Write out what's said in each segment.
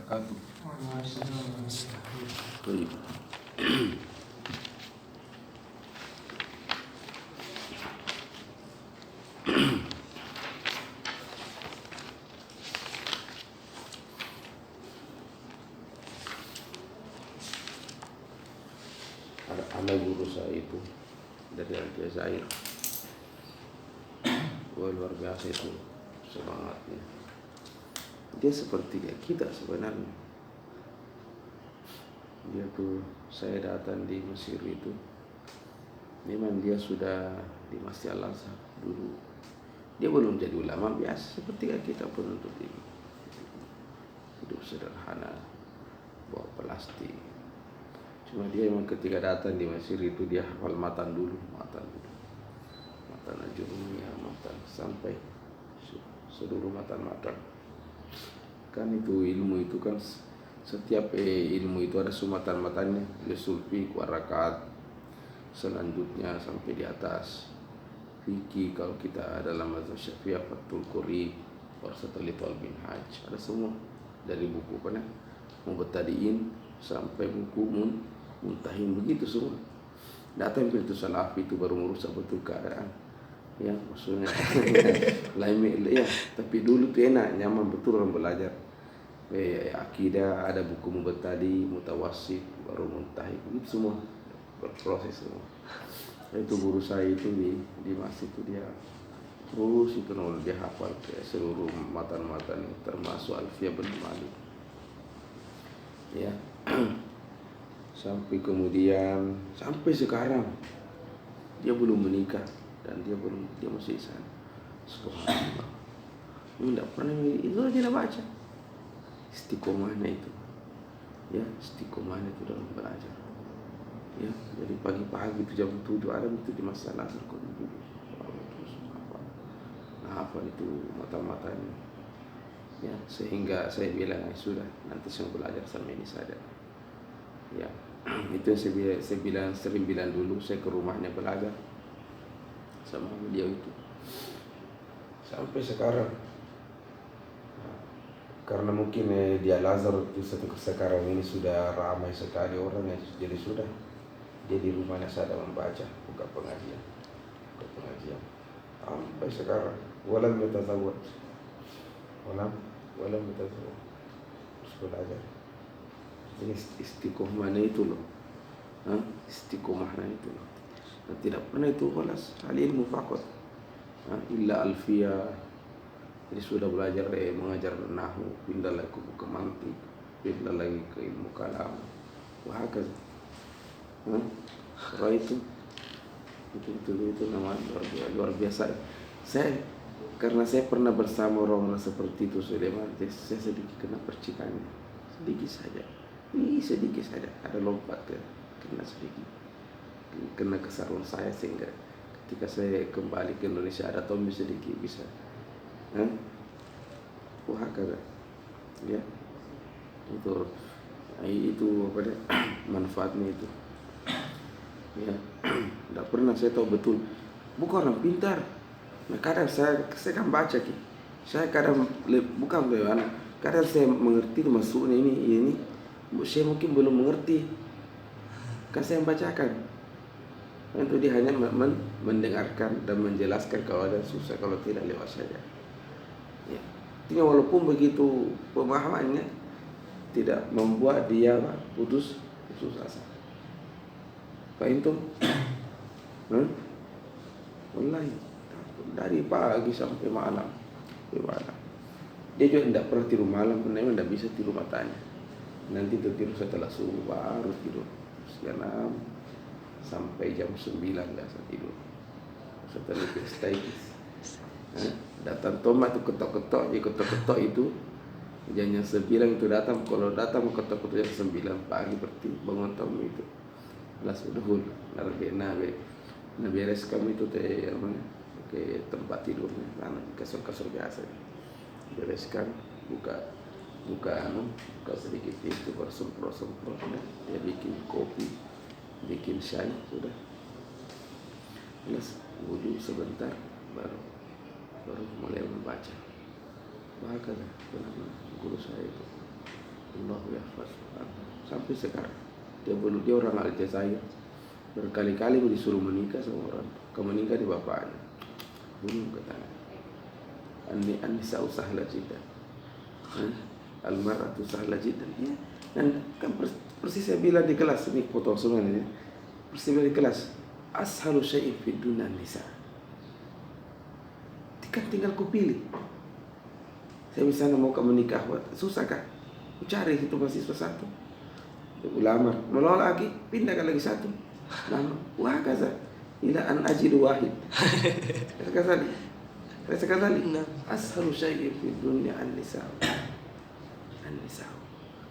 wabarakatuh. Baik. Ada guru saya itu dari Aljazair. Wah, luar biasa itu semangatnya. Dia seperti kita sebenarnya. Dia tuh, saya datang di Mesir itu, memang dia sudah di Masjid Al-Azhar dulu. Dia belum jadi ulama biasa seperti kita penuntut ilmu. Hidup sederhana, bawa plastik. Cuma dia memang ketika datang di Mesir itu dia hafal matan dulu, matan Ajurumiyah, matan sampai seluruh matan. Kan itu ilmu itu kan setiap ilmu itu ada sumatan-matannya, usul fiqh, warakat, selanjutnya sampai di atas fikih. Kalau kita dalam mazhab Syafi'iyah, Fathul Qori, Warsatul bin Hajj, ada semua dari buku mana Mubtadi'in sampai buku Muntahin, begitu semua. Datang itu Salafi itu baru merusak betul keadaan. Ya, maksudnya lain ya, tapi dulu tuh enak, nyaman betul orang belajar. Akidah ada buku Mubtadi, Mutawassit, baru Muntahin, begitu semua berproses semua. Itu guru saya itu di masjid itu dia terus itu dia hafal ke seluruh matan-matan termasuk Alfiyah bin Malik. Ya. Sampai kemudian sampai sekarang dia belum menikah dan dia masih di sana. Subhanallah. Tidak pernah itu aja dia baca. Istiqomahnya itu. Ya, istiqomahnya itu dalam belajar. Ya, jadi pagi-pagi itu jam 7 ada itu di masalah terus apa itu mata-matanya. Ya, sehingga saya bilang sudah nanti saya belajar sama ini saja. Ya, itu yang saya sering bilang dulu, saya ke rumahnya belajar sama beliau itu sampai sekarang. Karena mungkin di Al-Azhar itu sekarang ini sudah ramai sekali orangnya, jadi sudah dia di rumahnya saya membaca, buka pengajian sampai sekarang. Walam yatazawwaj, terus belajar. Ini istiqomahnya itu loh, istiqomahnya itu loh. Dan tidak pernah itu balas ilmu faqat, illa alfiyah. Jadi sudah belajar mengajar nahwu, pindah lagi ke mantik, pindah lagi ke ilmu kalam, wahakaz. Setelah itu namanya luar biasa. Karena saya pernah bersama orang seperti itu, saya sedikit kena percikannya, sedikit saja, ada lompat kena sedikit, kena ke sarung saya, sehingga ketika saya kembali ke Indonesia ada tombi sedikit bisa. Wahakala, ya itu apa deh manfaatnya itu. Ya, tidak pernah saya tahu betul. Bukan orang pintar. Nah, kadang saya kan baca saya kadang bukan bagaimana. Kadang saya mengerti maksudnya ini. Saya mungkin belum mengerti. Kan saya membacakan. Itu dia hanya mendengarkan dan menjelaskan kalau ada susah, kalau tidak lewat saja. Ya. Ini walaupun begitu pemahamannya tidak membuat dia putus asa. Pak itu, wallahi dari pagi sampai malam. Dia juga tidak pernah tidur malam, karena memang tidak bisa tidur matanya. Nanti tidur setelah subuh baru tidur. Jam 6 sampai jam 9 biasa tidur. Setelah itu stay. Datang tomat itu ketok-ketok itu jam 9 itu datang. Kalau datang ketok-ketok jam 9 pagi berarti bangun tomat itu belas udhul nah beres kami itu ke tempat tidurnya, karena kasur biasa bereskan, buka sedikit pintu, bersemprot dia bikin kopi, bikin syai, sudah belas wudhu sebentar baru mulai membaca. Bahkan guru saya itu Allah yahfaz. Sampai sekarang dia orang Aljazair, berkali-kali disuruh menikah sama orang, kamu menikah di bapaknya, belum katanya. An-nisa sahla jiddan, al-mar'atu sahla jiddan. Ya. Dan kan persis saya bilang di kelas, ini potong semua ini, persis bilang di kelas, ashalu syai'in fid dunya nisa. Kan tinggal kupilih. Saya misalnya mau kamu nikah, susah kah? Cari itu mahasiswa satu, ulamar, menolak lagi, pindahkan lagi satu, lama, wah kaza, ila an ajidu wahid. Kata-kata ashalu syai'in fid dunya an-nisa. An-nisa.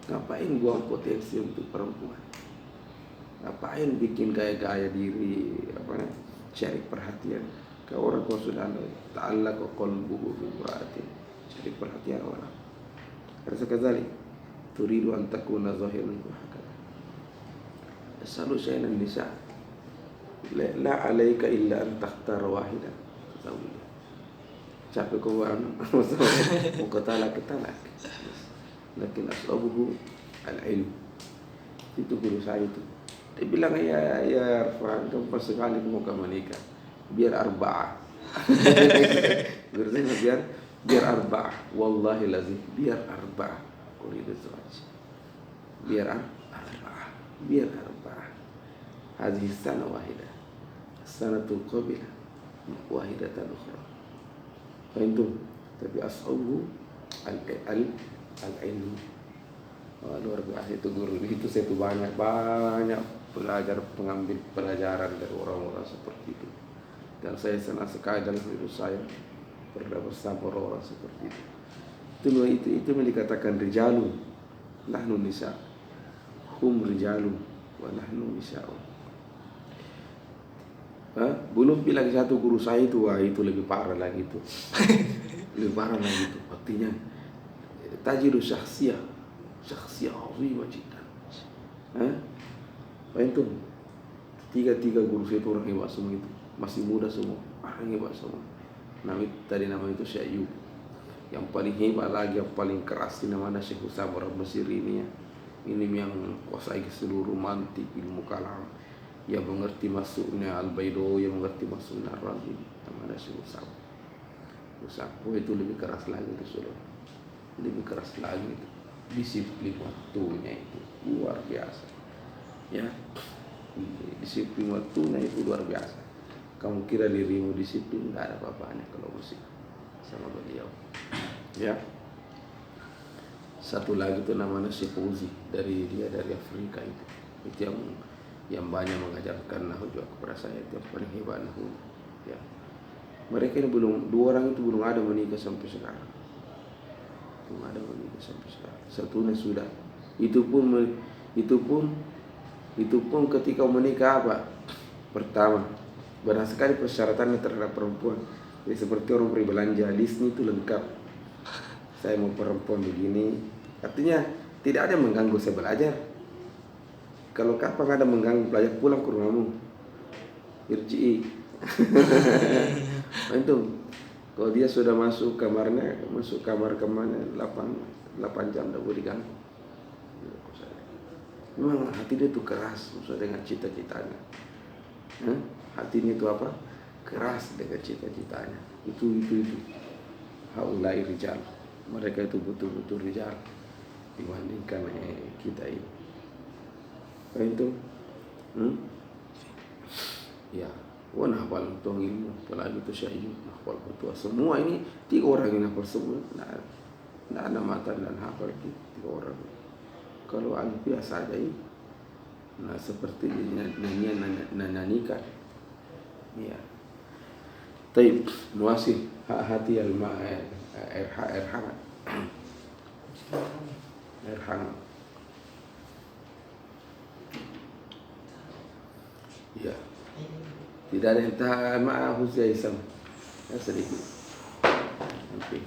Ngapain buang potensi untuk perempuan? Ngapain bikin gaya-gaya diri, cari perhatian? Kalau orang kau sudah ta'allaq qalbuhu bi imra'atin, cari perhatian orang. Rasa kadzalik turidu an takuna zahiran wa hakada. Asalu syai'an nisa. La 'alaika illa an takhtara wahidan. Tazawwaj. Capek kau mau talak. Lakin asbabuhu al-ilm. Itu guru saya itu. Dia bilang ya Arfan, kamu pas sekali mau kamu nikah, biar arba'ah. biar arba'ah. Wallahi lazim, biar arba'ah. Uridu zawaj. Biar arba'ah. Hadhihi sana wahidah. Sanatul qabilah wahidatan ukhra. Fahimtum? Tapi as'abu al-ilm. Luar biasa itu guru. Itu saya tuh banyak pengambil pelajaran dari orang-orang seperti itu. Dan saya senang sekali dalam hidup saya pernah bersama orang-orang seperti itu. Itu yang dikatakan rijalun nahnu nisa, hum rijalun wa nahnu nisa'un. Belum bilang satu guru saya itu, wah itu lebih parah lagi itu. Lebih parah lagi itu. Artinya tajidu syakhsiyah azimah jiddan. Itu tiga guru saya itu orang hebat semua itu. Masih muda semua, orang hebat semua. Nama itu Syekh Ayub. Yang paling hebat lagi, yang paling keras ini namanya Syekh Usama orang Mesir ini ya. Ini yang kuasai seluruh mantik ilmu kalam. Yang mengerti masuknya Al-Baido, yang mengerti masuknya Ar-Razi. Namanya Syekh Usama. Itu lebih keras lagi itu sudah. Lebih keras lagi itu. Disiplin waktunya itu luar biasa. Ya. Disiplin waktunya itu luar biasa. Kamu kira dirimu disiplin, nggak ada apa-apanya kalau musik sama beliau. Ya. Satu lagi itu namanya Syekh Uzi dari Afrika itu. Itu yang banyak mengajarkan nahwu juga kepada saya, itu yang paling hebat nahwu. Ya. Mereka ini dua orang itu belum ada menikah sampai sekarang. Belum ada menikah sampai sekarang. Satunya sudah. Itu pun ketika menikah apa? Pertama, banyak sekali persyaratannya terhadap perempuan. Jadi seperti orang beri belanja, listnya itu lengkap. Saya mau perempuan begini. Artinya tidak ada yang mengganggu saya belajar. Kalau kapan ada mengganggu belajar, pulang ke rumahmu. Irji'i. Itu kalau dia sudah masuk kamar kemana 8 jam tidak boleh diganggu. Memang hati dia itu keras sesuai dengan cita-citanya. Hatinya itu apa? Keras dengan cita-citanya. Itu. Haulai rijal. Mereka itu betul-betul rijal dibandingkan kita ini. Apa itu? Ya. Wah, hafal betul ilmu, apalagi itu Syekh hafal betul. Semua ini 3 orang yang hafal semua. Tidak ada mata dan hafal itu 3 orang. Kalau alif biasa aja ini. Nah, seperti nyanyian nananika. Ya. Taib, muasih hati erhana. Ya. Tidak ada yang tahan, maaf Husya Isam. Ya sedikit. Nanti.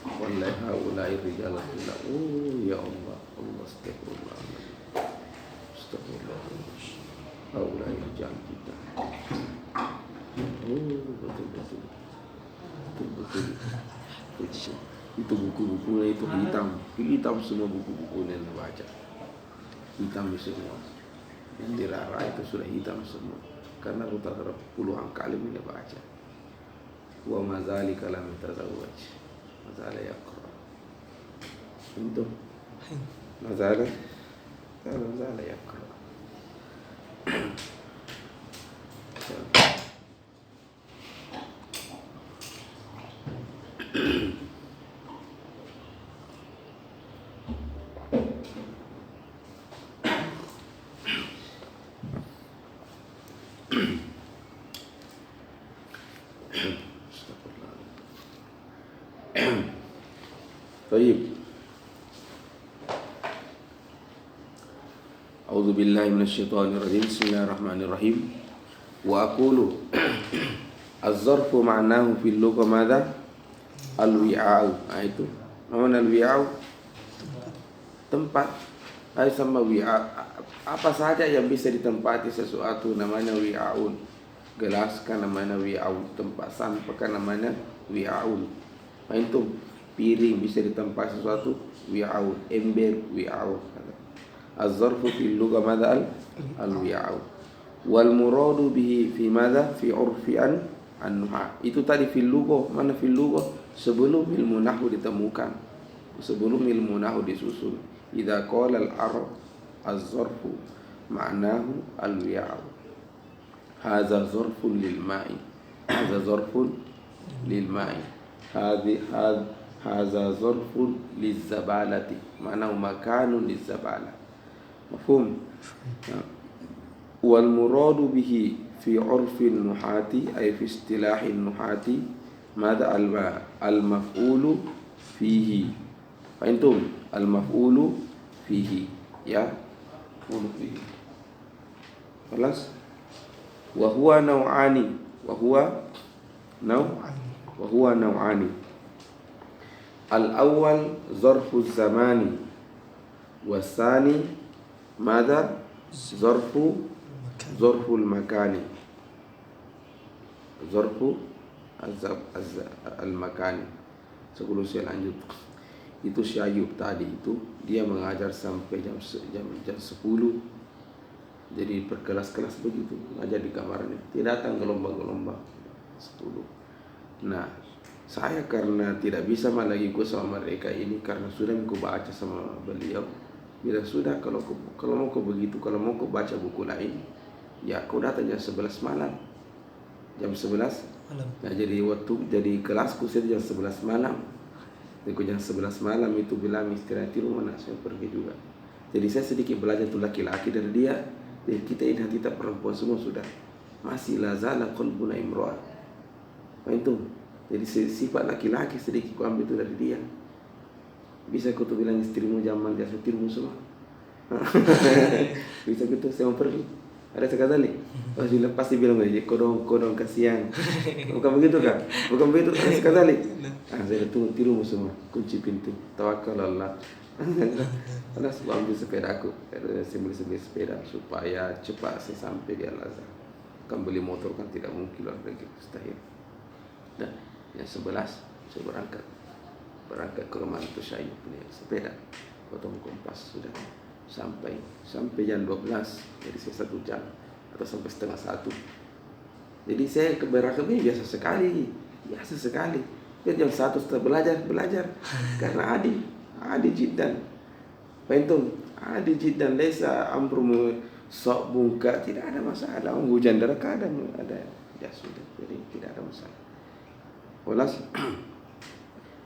Wallahi haulai rijalah. Oh ya Allah. Astagfirullah. Haulai rijal kita. Oh betul. Itu buku-bukunya itu hitam semua buku-bukunya yang dibaca, hitam semua. Yang dirara itu sudah hitam semua, karena rata-rata puluhan kali dia baca. Wa mazalika lam tazawwaj, mazala yaqra. Itu mazala yaqra. Baik. A'udzu billahi minasyaitonir rajim. Bismillahirrahmanirrahim. Wa aqulu az-zarfu ma'nahu fil lugha madza? Al-wi'a'u. Itu. Mana al-wi'a'u? Tempat. Ai sama wi'a. Apa saja yang bisa ditempati sesuatu namanya wi'a'un. Gelas kan namanya wi'a'un. Tempat sampah kan namanya wi'a'un. Itu piring bisa ditempati sesuatu wi'a'un. Ember wi'a'un. Az-zarfu fil lugha madza? Al-wi'a'u. Wal muradu bihi fi madza? Fi urfian an-nuha. Itu tadi fil lugha. Mana fil lugha? Sebelum ilmu nahwu ditemukan, sebelum ilmu nahwu disusun. Idza qala al-arab az-zarfu ma'nahu al-wi'a'u. Hadza zarfun lil ma'i. Hadza zarfun lil ma'i. Hadza zarfun liz zabalati. Ma'nahu makanun liz zabala. Mafhum? Wal muradu bihi fi 'urfin nuhati ay fi istilahin nuhati madza al-maf'ulu fihi. Fahimtum? Al-maf'ulu fihi, ya, maf'ulu fihi. خلاص. Wa huwa naw'ani. Al-awwal zarfu zamani, wasani madza? Zarful makani. Zarfu al-makani. Sebelum saya lanjut, itu Syayub tadi itu dia mengajar sampai jam 10. Jadi berkelas-kelas begitu, ngajar di kamarnya, tidak datang gelombang-gelombang 10. Nah, saya karena tidak bisa lagi ikut sama mereka ini, karena sudah aku baca sama beliau. Bila sudah, kalau mau kau begitu, kalau mau kau baca buku lain, ya kau datang jam 11 malam. Jam 11 malam. Nah, jadi kelasku saya jam 11 malam. Jadi jam 11 malam itu bilang istirahat di rumah, saya pergi juga. Jadi saya sedikit belajar tuh laki-laki dari dia. Jadi kita ini hati tak perempuan semua sudah masih lazala qalbuna imra'a. Itu. Jadi sifat laki-laki sedikit ku ambil itu dari dia. Bisa kau tuh bilang istrimu zaman dia setirmu semua. Bisa gitu saya mau pergi. Ada sekali. Pasti bilang aja kodong kasihan. Bukan begitu kan? Bukan begitu ada sekali. Saya tunggu tirumu semua. Kunci pintu. Tawakal Allah. Karena saya ambil sepedaku. Saya beli sepeda supaya cepat saya sampai di Al-Azhar. Kan beli motor kan tidak mungkin luar negeri, mustahil. Dan yang 11 saya berangkat ke rumah itu Syayub punya sepeda, potong kompas sudah sampai jam 12. Jadi saya 1 jam atau sampai setengah 1. Jadi saya ke Berakami biasa sekali. Biar jam 1 setelah belajar karena adi jiddan. Fahimtum? Adi jiddan lesa amrumu sok bungka, tidak ada masalah. Hujan deras kadang ada, ya sudah. Jadi tidak ada masalah. Walas,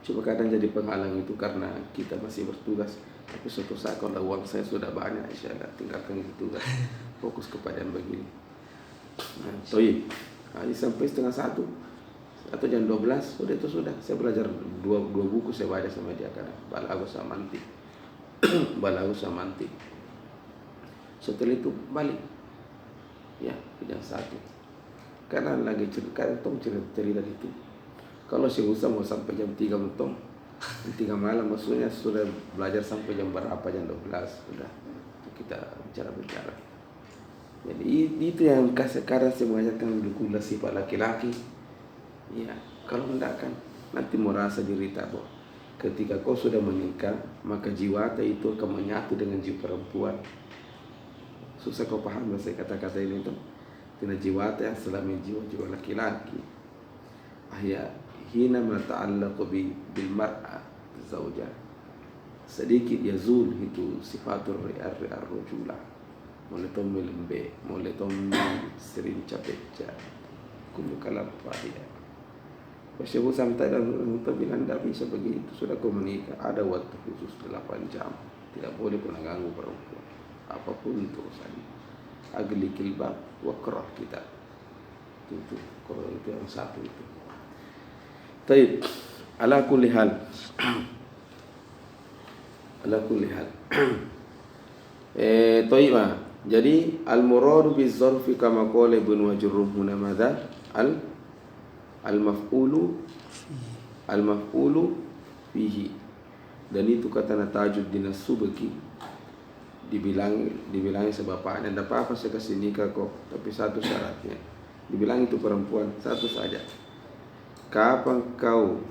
cuma kadang jadi penghalang itu karena kita masih bertugas. Tapi suatu saat kalau uang saya sudah banyak, insyaallah tinggalkan itu tugas, fokus kepada yang begini. Nah, ini sampai setengah 1 atau jam 12 sudah itu sudah. Saya belajar dua buku saya baca sama dia kadang. Balaghus sama Mantiq. Setelah itu balik, ya ke jam 1. Karena lagi cerita itu. Kalau si Musa mau sampai jam 3 mentong, jam 3 malam maksudnya sudah belajar sampai jam berapa, jam 12 sudah kita bicara. Jadi itu yang sekarang saya mengajarkan dulu sifat laki-laki. Ya, kalau enggak kan nanti merasa derita boh. ketika kau sudah menikah, maka jiwata itu akan menyatu dengan jiwa perempuan. Susah kau paham saya kata-kata ini tuh. Karena jiwata yang selama jiwa laki-laki. Ahya hina mata'allaqu bil mar'a zaujah. Sedikit yazul itu sifatur ar-rajula. Mulai tomil lembe, mulai tomil sering capekja. Kullu kalam fahiyah. Pasyabu sampai dan bilang tidak bisa begitu. Sudah kau menikah, ada waktu khusus 8 jam. Tidak boleh kau ganggu perempuan. Apapun itu urusannya. Agli kilbab wakrah kita. Itu kalau itu yang satu itu. Taib. Ala kulli hal. Ala kulli hal. Taib. Jadi al-murad bizarfi kama qala Ibnu Wajurruh huna madza? Al-maf'ulu fihi. Dan itu kata Tajuddin As-Subki, dibilangi sebapaknya, tidak apa-apa saya kasih nikah kok, tapi satu syaratnya. Dibilang itu perempuan satu saja. Kapan kau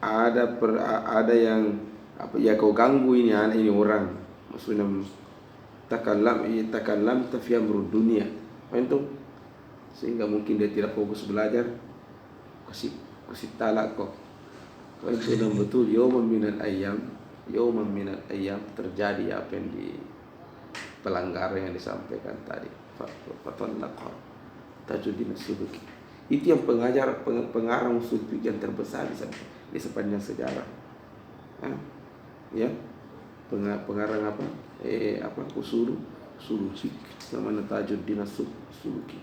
ada yang kau ganggu ini orang, maksudnya takallam fi amrud dunia, itu sehingga mungkin dia tidak fokus belajar, kasih talak kok. Kalau itu betul yawman minal ayyam terjadi apa yang di pelanggaran yang disampaikan tadi. Fatallaqha Tajuddin As-Subki. Itu yang pengarang sufi yang terbesar di sepanjang sejarah. Ya, pengarang usul namanya Tajuddin As-Subki,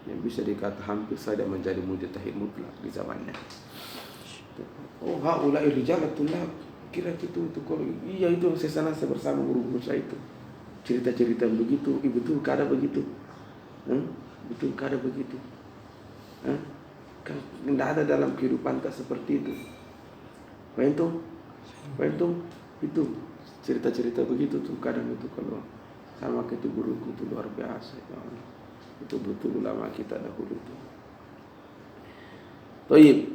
yang bisa dikata hampir saja menjadi mujtahid mutlak di zamannya. Oh, haulai rijalatullah, kira itu kalau iya itu saya bersama guru-guru saya itu cerita-cerita begitu, betul kada begitu, betul kada begitu, kan tidak ada dalam kehidupan tak seperti itu. Paham itu cerita-cerita begitu tuh kadang itu kalau sama itu guruku itu luar biasa ya. Itu betul ulama kita dahulu itu. Baik.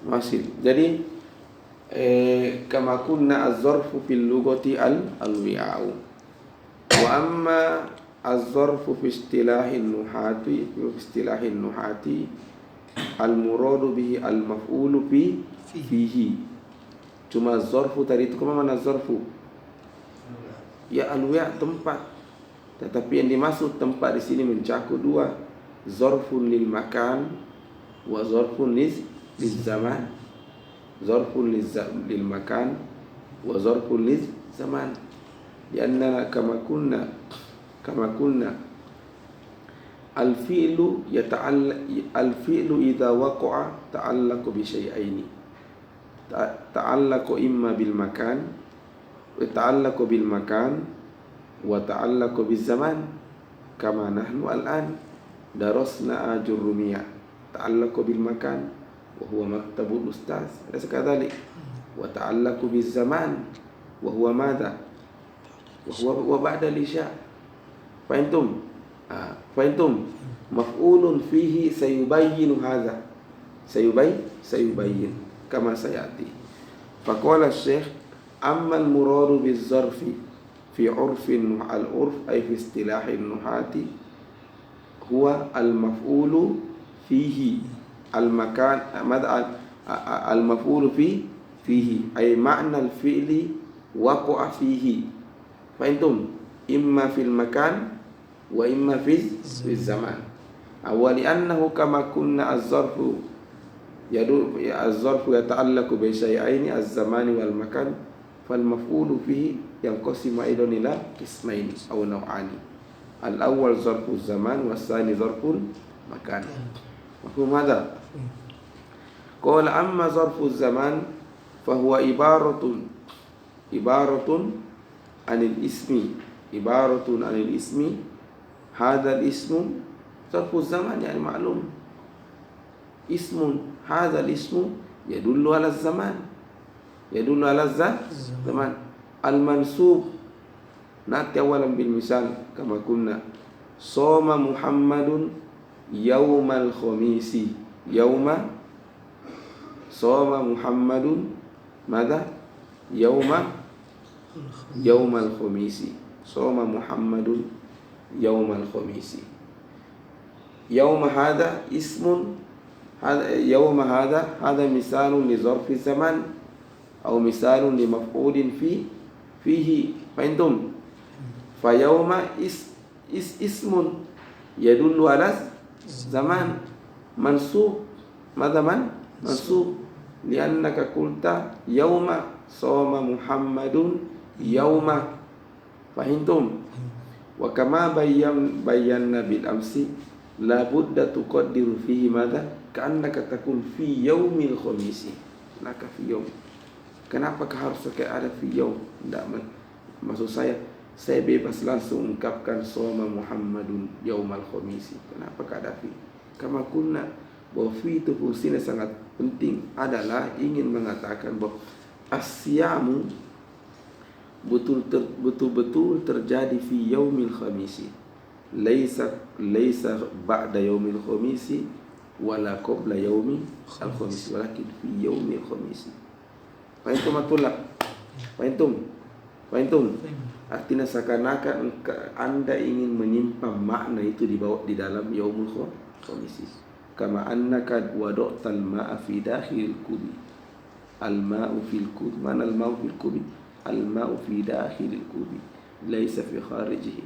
Masih. Jadi kama kunna az-zarfu fil lughati al-wi'a'u. Wa amma az-zarfu fi istilahin nuhati al-muradu bihi al-maf'ulu fihi. Cuma zarfu tadi itu kemana zarfu? Ya al-wi' tempat. Tetapi yang dimaksud tempat di sini mencakup dua, zarfun lil makan wa zarfun liz zaman. Zarfun lil makan wa zarfun liz zaman. Lianna kama kunna al-fi'lu idza waqa'a ta'allaqu bi syai'aini. Ta'allaqu imma bil makan wa ta'allaqu bil makan wa ta'allaqu biz zaman, kama nahnu al-an darasna ajurrumiyah ta'allaqu bil makan wa huwa maktabul ustaz, ada sekadalik, wa ta'allaqu biz zaman wa huwa madha wa huwa ba'da lisya. Fahimtum? Maf'ulun fihi sayubayyinu hadha, sayubayyin kama sayati. Faqala Syekh amma al-muradu biz-zarfi fi 'urfin al-'urf ay fi istilahin nuhati huwa al-maf'ulu fihi al-makan al-maf'ulu fihi ay ma'na al-fi'li waqa'a fihi. Fahimtum? Imma fil makan wa imma fi zaman. Awali annahu kama kunna az-zarfu az-zarfu yata'allaqu bi syai'aini az-zamani wal makan fal maf'ulu fihi yanqasimu aidan ila qismaini aw naw'ani. Al-awwal zarfu zaman was tsani zarful makan. Mafhum hadha? Qala amma zarfu zaman fa huwa ibaratun anil ismi hadha al-ismu zarfu zaman, yani ma'lum ismun hadha al-ismu yadullu ala zaman al-mansub nati awalan bil misal kama kunna Soma Muhammadun yaumal khamisi. Soma Muhammadun mada? Yaumal khamisi. Soma Muhammadun yaumal khamisi. Yauma hada ismun, yauma hada misalun li zarfi zaman atau misalun li maf'ulin fihi. Fahimtum? Fa yauma ismun yadullu ala zaman mansub. Mada mansub liannaka qulta yauma soma Muhammadun yauma. Fahimtum? Wa kama bayyana bil amsi la budda tuqaddiru fihi mada? Ka'annaka takun fi yaumil khamisi. Laka fi yaum. Kenapa harus ada fi yaum? Tidak, maksud saya bebas langsung ungkapkan soma Muhammadun yaumal khamisi. Kenapa ada fi? Kama kunna, bahwa fi itu fungsinya sangat penting, adalah ingin mengatakan bahwa asyamu betul-betul terjadi fi yaumil khamisi. Laisa ba'da yaumil khamisi wala qabla yaumil khamisi, walakin fi yaumil khamisi. Fahimtum atullah? Fahimtum? Artinya seakan-akan Anda ingin menyimpan makna itu di dalam yaumul khamisi. Kama annaka wada'tal ma'a fi dakhil kubi. Al-ma'u fil kubi. Mana al-ma'u fil kubi? Al-ma'u fi dakhil kubi, laisa fi kharijihi.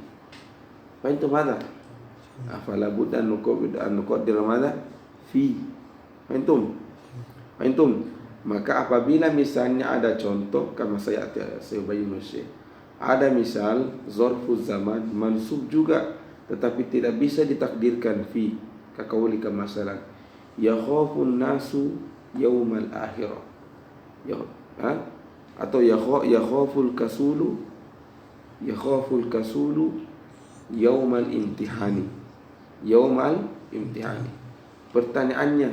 Fahimtum hadha? Fala budda an nuqaddir madha? Fi. Fahimtum? Maka apabila misalnya ada contoh, kama saya bayun syekh, ada misal zarfu zaman mansub juga tetapi tidak bisa ditakdirkan fi, kaqaulika masalan yakhafun nasu yaumal akhirah. Atau yakhaful kasulu yaumal imtihani. Pertanyaannya,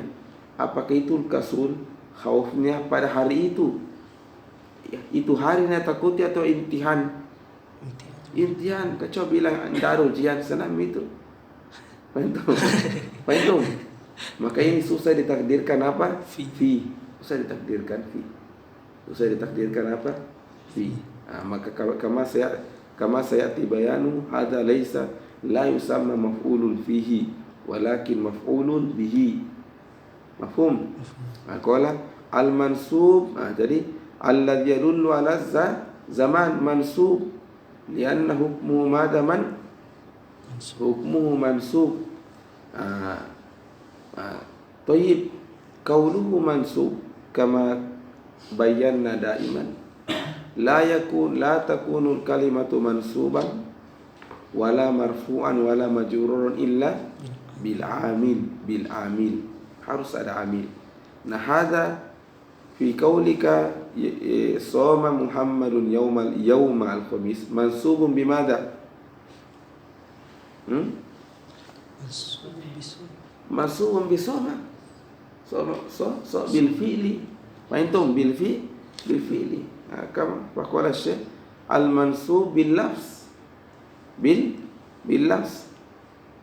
apakah itu kasul khaufnya pada hari itu? Itu hari yang takuti atau imtihan? Imtihan. Kacau bilang tidak ujian senam itu. Fahimtum? Maka ini susah ditakdirkan apa? Fi. Susah ditakdirkan apa? Fi. Maka kama sayati bayanu hadza la yusamma maf'ulun fihi walakin maf'ulun bihi. Mafhum? Qala al-mansub, jadi alladhi yadullu ala zaman mansub lianna hukmuhu madha hukmuhu mansub. Tayyib, qawluhu mansub kama bayyana daiman la takunul kalimatu mansuban wala marfu'an wala majruran illa bil amil. Harus ada amil. Nah, hadza fi qaulika soma Muhammadun yaumal khamis mansubun bimadha? Mansubun bisoma. So bil fi'li. Fahimtum? Bil fi'li. Kama faqala syekh al mansub bil lafz. Bil lafz.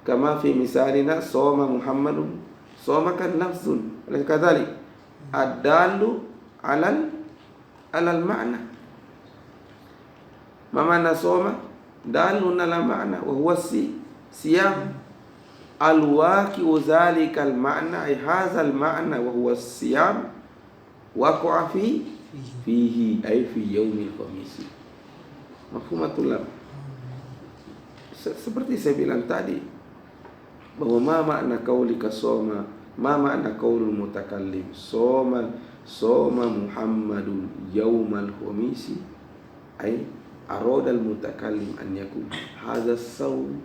Kama fi misalina soma Muhammadun. Soma kan lafzun. Oleh kadzalik ad-dalu alal ma'na. Ma mana soma? Dalun ala ma'na wa huwa siyam. Al-waqi'u zalika al-ma'na, ay hadha al-ma'na wa huwa siyam waqa'a fihi ay fi yaumil khamis. Mafhumatul lam. Seperti saya bilang tadi, bahwa ma makna qaulika soma, ma makna qaulul mutakallim soma Muhammadun yaumal khamisi, ay arada al mutakallim an yakun hadha as-sawm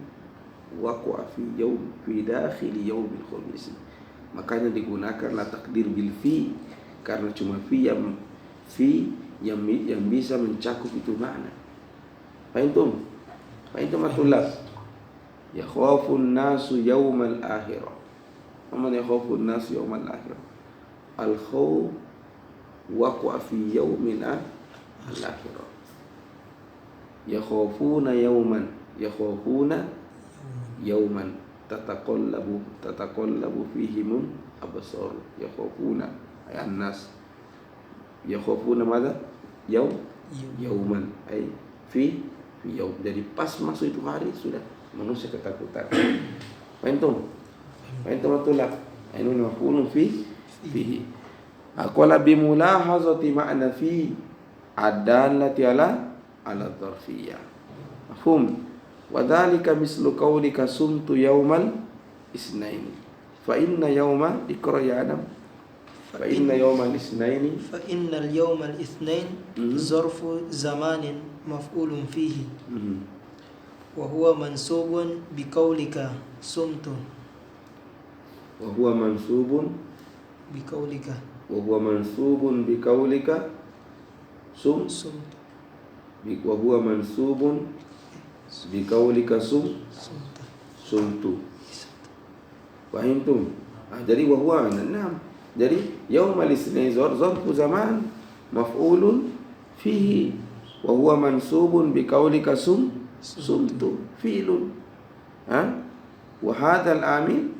waqa'a fi dakhil yaumil khamisi. Makanya digunakanlah takdir bil fi, karena cuma fi yang bisa mencakup itu makna. Fahimtum atullah? Yakhafun nasu yaumal akhirah. Waman yakhafun nasu yaumal akhirah? Al-khawf waqa'a fi yaumil akhirah. Yakhafuna yauman tataqallabu fihimul absar yakhafuna ay annas yakhafuna madza yauman ay fi yaum. Jadi pas masuk itu hari sudah manusia ketakutan. Fahimtum betul lah. Ini maf'ulun fihi. Aqala bimulahazati ma'na fi adallati ala dzarfiyah. Mafhum? Wa dzalika mislu qaulika sumtu yaumal isnaini. Fa inna yauma iqra ya Adam. Fa inna yaumal isnaini. Fa innal yaumal isnain zarfu zamanin maf'ulun fihi. Wa huwa mansubun biqaulika sumtu. Wa huwa mansubun biqaulika. Wa huwa mansubun biqaulika sumtu. Wa huwa mansubun biqaulika sumtu. Fahimtum? Jadi wa huwa enam. Jadi yaumal isnain zarfu zaman maf'ulun fihi. Wa huwa mansubun biqaulika sumtu fi'lun. Wa hadzal amil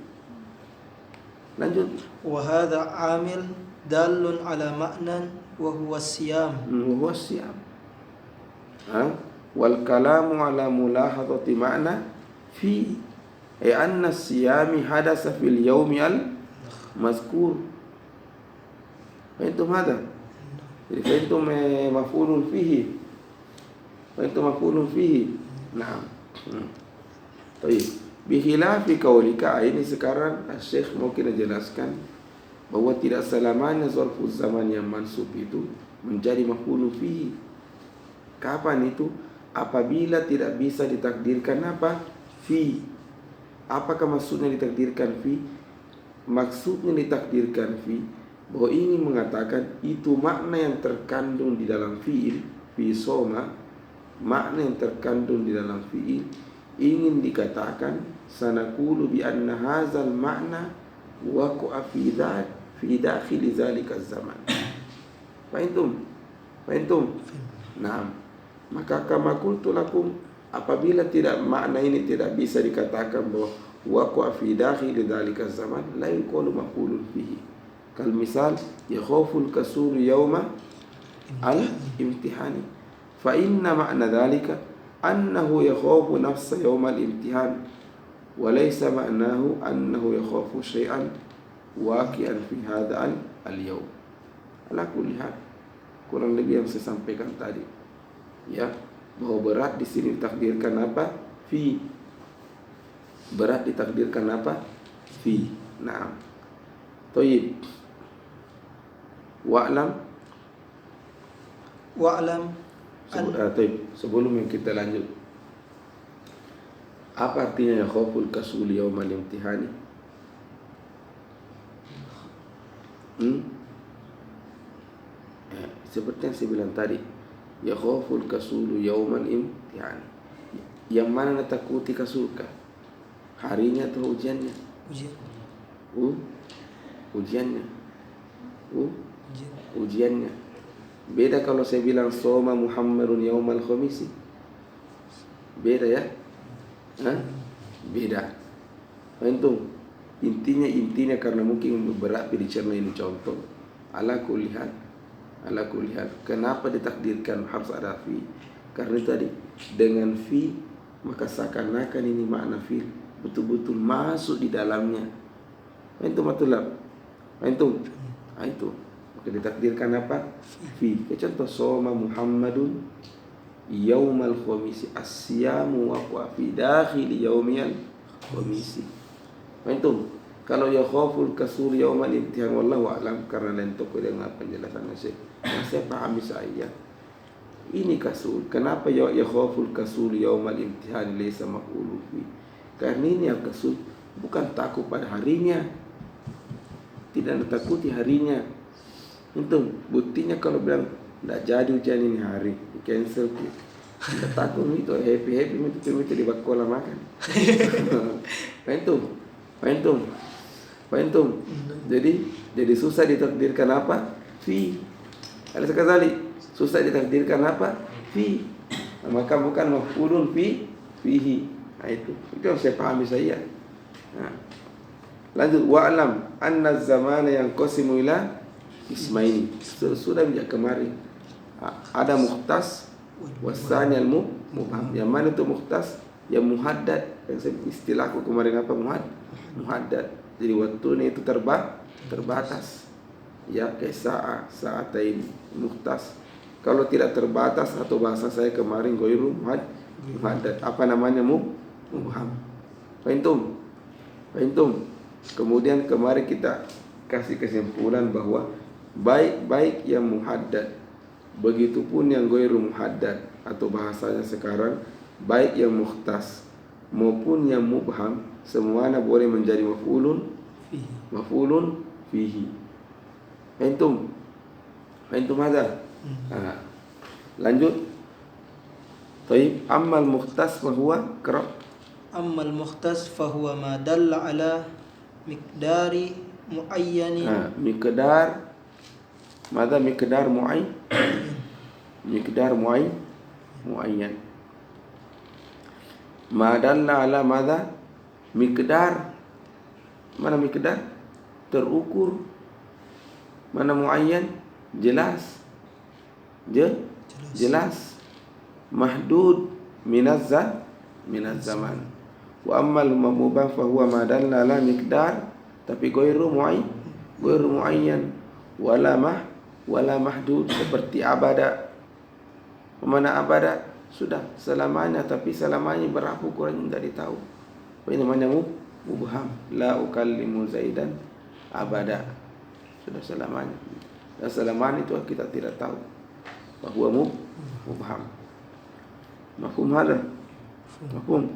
lanjut. Wa hadha amil dalun ala ma'nan wa huwa siyam. Wal kalamu ala mulahadati ma'na fi ay anna siyami hadasa fil yaumi al mazkur. Fahimtum hada? Jadi fahimtum maf'ulun fihi. Naam. Baik. Bikhilafi qaulika, ini sekarang Syekh mau kita jelaskan bahwa tidak selamanya zarfu zaman yang mansub itu menjadi maf'ulun fihi. Kapan itu? Apabila tidak bisa ditakdirkan apa? Fi. Apakah maksudnya ditakdirkan fi? Maksudnya ditakdirkan fi bahwa ini mengatakan itu makna yang terkandung di dalam fi'il, fi soma, makna yang terkandung di dalam fi'il ingin dikatakan sanaqulu bi anna hadzal ma'na waqa'a fi dakhil zalika zaman. Fahimtum? Naam. Maka kama qultu lakum, apabila tidak makna ini tidak bisa dikatakan bahwa waqa'a fi dakhil zalika zaman, la yuqalu maf'ulun fihi. Kal misal yakhaful kasulu yawma al-imtihani. Fa inna ma'na dhalika annahu yakhafu nafsa yawma al-imtihan wa laysa ma'nahu annahu yakhafu syai'an waqi'an fi hadha al-yawm. Ala kulli hal, kurang lebih yang saya sampaikan tadi. Ya, bahwa berat di sini ditakdirkan apa? Fi. Berat ditakdirkan apa? Fi. Naam. Thayyib. Wa'lam. Sebelum yang kita lanjut, apa artinya yakhaful kasul yaumal imtihani? Seperti yang saya bilang tadi, yakhaful kasulu yaumal imtihani. Yang mana natakuti kasulka? Harinya atau ujiannya? Ujiannya. Beda kalau saya bilang soma Muhammadun yaumal khamisi. Beda ya? Beda. Fahimtum? Intinya karena mungkin berat dicerna ini contoh. Ala kulli hal. Kenapa ditakdirkan harus ada fi? Karena tadi dengan fi maka seakan-akan ini makna fi betul-betul masuk di dalamnya. Fahimtum matulab? Fahimtum? Itu. Maka ditakdirkan apa? Fi. Contoh soma Muhammadun yaumal khamisi, as-siyamu wa fi dakhil yaumil khamisi. Fahimtum? Kalau yakhaful kasur yaumal imtihan, wallahu a'lam, karena lain toko dengan penjelasan Syekh. Yang saya pahami saya, ini kasur. Kenapa yakhaful kasur yaumal imtihan laysa maf'ulun fi? Karena ini yang kasur bukan takut pada harinya. Tidak takuti harinya. Itu buktinya kalau bilang tidak jadi ujian ini hari, cancel gitu. Tidak takut itu happy itu di bakola makan. Fahimtum? Jadi susah ditakdirkan apa? Fi. Ada sekali susah ditakdirkan apa? Fi. Maka bukan maf'ulun fihi. Nah, itu yang saya pahami saya. Nah, lanjut, wa'lam anna zamana yang qasimu ila ismaini. Sudah bijak kemarin. Ada mukhtas wasani al mubham. Yang mana itu mukhtas? Yang muhaddad. Yang istilahku kemarin apa? Muhaddad. Jadi waktunya itu terbatas. Ya, kayak sa'atain mukhtas. Kalau tidak terbatas atau bahasa saya kemarin ghairu muhaddad. Apa namanya? Mubham. Fahimtum? Kemudian kemarin kita kasih kesimpulan bahwa baik yang muhaddad, begitupun yang ghairu muhaddad, atau bahasanya sekarang baik yang mukhtas maupun yang mubham, semuanya boleh menjadi maf'ulun fihi. Fahimtum ada? Lanjut. Taib, ammal mukhtas fahuwa qra. Ammal mukhtas fahuwa ma dalla ala miqdari muayyanin. Miqdar muayyan. Ma dalla ala madha? Miqdar. Mana miqdar? Terukur. Mana muayyan? Jelas. Mahdud minaz zaman. Wa ammal mubham fa huwa ma dalla ala miqdar, tapi ghairu muayyan wala mahdud, seperti abada. Mana abada? Sudah selamanya, tapi selamanya berapa ukurannya tidak ditahu. Ini namanya mubham. La ukallimu Zaidan abada. Sudah selamanya. Dan selamanya itu kita tidak tahu. Bahwa mubham. Mafhum hada? Mafhum.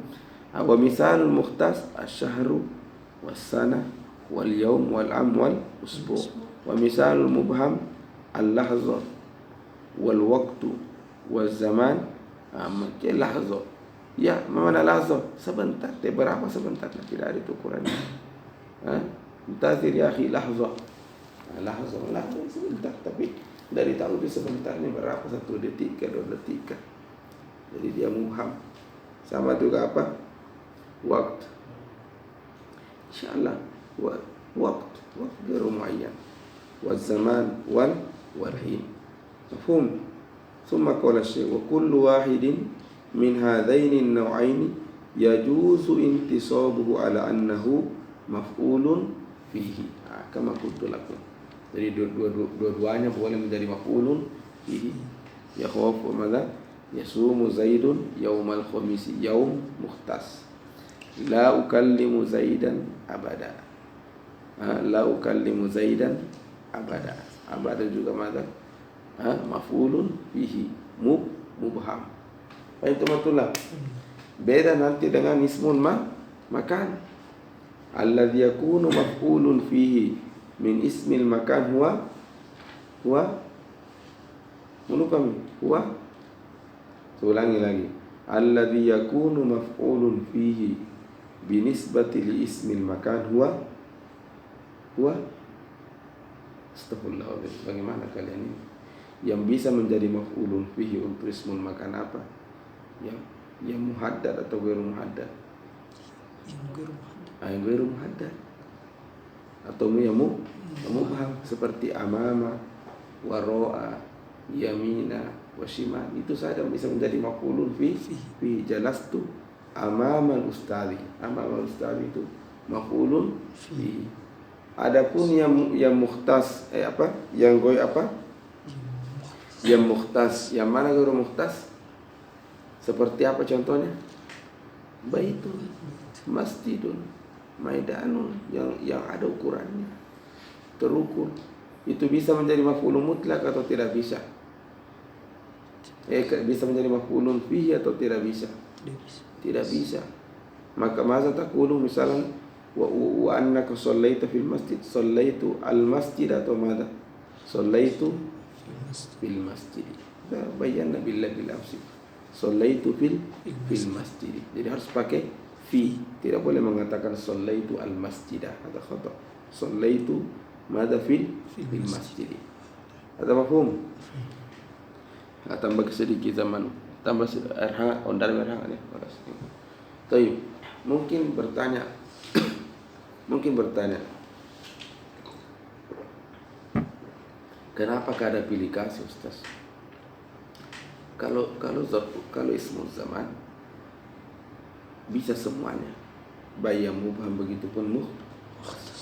Wa misalul mukhtas asy-syahru was-sana wal yawm wal am wal usbu'. Wa misalul mubham al-lahza wal waqtu waz zaman. Macam lahza. Ya, mana lahza? Sebentar. Berapa sebentar? Tidak ada ukurannya. Mutazir ya akhi, lahza sebentar, tapi dari tahu di sebentarnya berapa, 1 detik ke 2 detik. Jadi dia mubham. Sama juga apa? Waktu. Insyaallah waktu ghairu muayyan. Waz zaman wal hin. Mafhum? Thumma qala syekh wa kullu wahidin min hadaini an-naw'aini yajuzu intisabuhu ala annahu maf'ulun fihi. Kama qultu lakum. Jadi dua-duanya boleh menjadi maf'ulun fihi. Yakhafu madza? Yasumu Zaidun yaumal khamisi. Yaum mukhtas. La ukallimu Zaidan abada. La ukallimu Zaidan abada. Abada juga madza? Maf'ulun fihi. Mubham. Itu matullah. Beda nanti dengan ismun makan. Alladhi yakunu maf'ulun fihi min ismil makan huwa menukami huwa. Ulangi lagi. Alladhi yakunu maf'ulun fihi binisbati li ismil makan huwa. Astaghfirullah. Bagaimana kalian ini? Yang bisa menjadi maf'ulun fihi untuk ismul makan apa? Yang muhaddad atau ghairu muhaddad? Yang ghairu muhaddad. Atau yang mubham, seperti amama, waro'a, yamina, washimal. Itu saja bisa menjadi maf'ulun fi jalastu amamal ustadhi. Amamal ustadhi itu maf'ulun fi. Adapun yang mukhtas yang goy apa? Yang mukhtas, yang mana ghairu mukhtas? Seperti apa contohnya? Baitun, masjidun, maidanun, yang ada ukurannya, terukur. Itu bisa menjadi maf'ulun mutlak atau tidak bisa? Bisa menjadi maf'ulun fihi atau tidak bisa? Tidak bisa. Maka masa taqulu misalan wa annaka shallaita fil masjid, shallaitu al masjid atau madza? Shallaitu fil masjid. Bayyana billahi bil afsih. Shallaitu fil masjid. Jadi harus pakai fi. Tidak boleh mengatakan shallaitu al masjidah. Ada khata. Shallaitu madza fil masjid. Ada mafhum? Tambah sedikit zaman. Tambah erhang ondar merhang ni. Tapi mungkin bertanya kenapa ada pilih kasih Ustaz? Kalau ismul zaman bisa semuanya, baik yang mubham begitu pun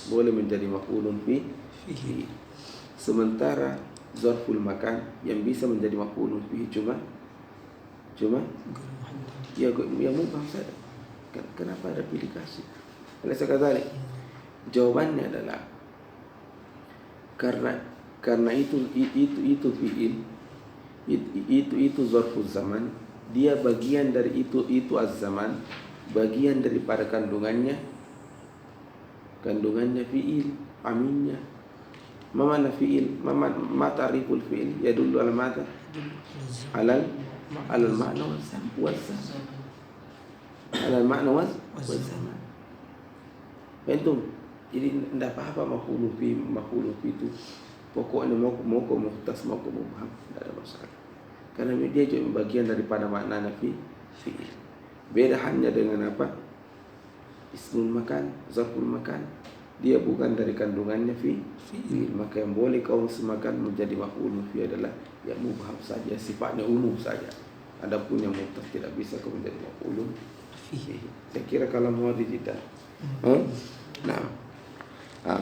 boleh menjadi maf'ulun fihi. Sementara zarful makan yang bisa menjadi maf'ulun fihi cuma ya mubham saja. Kenapa ada pilih kasih? Oleh sekali jawabannya adalah karena itu fi'il, itu zarful zaman, dia bagian dari itu az-zaman, bagian daripada kandungannya fi'il, aminnya. Mana fi'il, ma ta'riful fi'il yadullu ala mata alal ma'na wal zaman. Alal ma'na wal zaman. Itu jadi tidak apa-apa maf'ulun fi itu. Pokoknya mau mukhtas, mau mubham, tidak ada masalah. Karena dia juga bagian daripada makna fi'il. Beda hanya dengan apa? Ismul makan, zarful makan. Dia bukan dari kandungannya fi'il. Maka yang boleh kau semakan menjadi maf'ulun fi adalah yang mubham saja, sifatnya umum saja. Adapun yang mukhtas tidak bisa kau menjadi maf'ulun fi. Saya kira kalau mau tidak. Nah,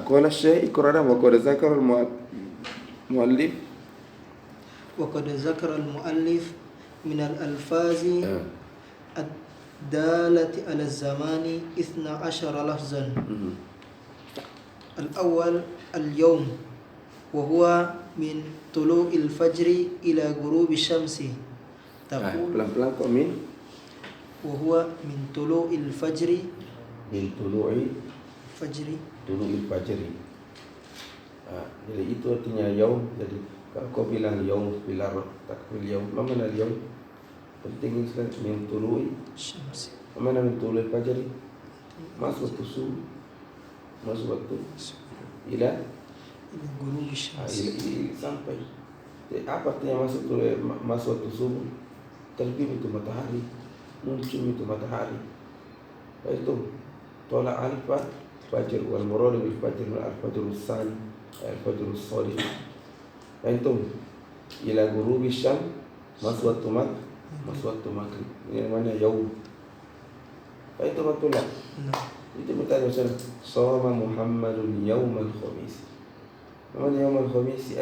qala Syekh Iqrar wa qad zakara al-muallif min al-alfazi ad-dalati ala az-zamani 12 lafzan. Al-awwal al-yawm wa huwa min tulu'il fajri ila ghurubi syamsi. Pelan-pelan kok min. Wa huwa min tulu'il fajri, Min tulu'il fajri. Jadi itu artinya yaum. Jadi kalau kau bilang yaum bilar takfil yaum, mana yaum? Penting sekali min tulu'i syamsi. Mana min tulu'il fajri? Masuk waktu ila ghurubi syamsi. Sampai. Jadi apa artinya masuk waktu subuh? Terbit itu matahari, muncul itu matahari. Itu tolak al-fajr wal murad bil fajr al-fajr as-sani al-fajr as-sadiq. Itu ila ghurubi syam masuk waktu maghrib. Ini namanya yaum. Itu betul lah. Itu bertanya Ustaz, shoma Muhammadun yaumal khamis. Mana yaumal khamis?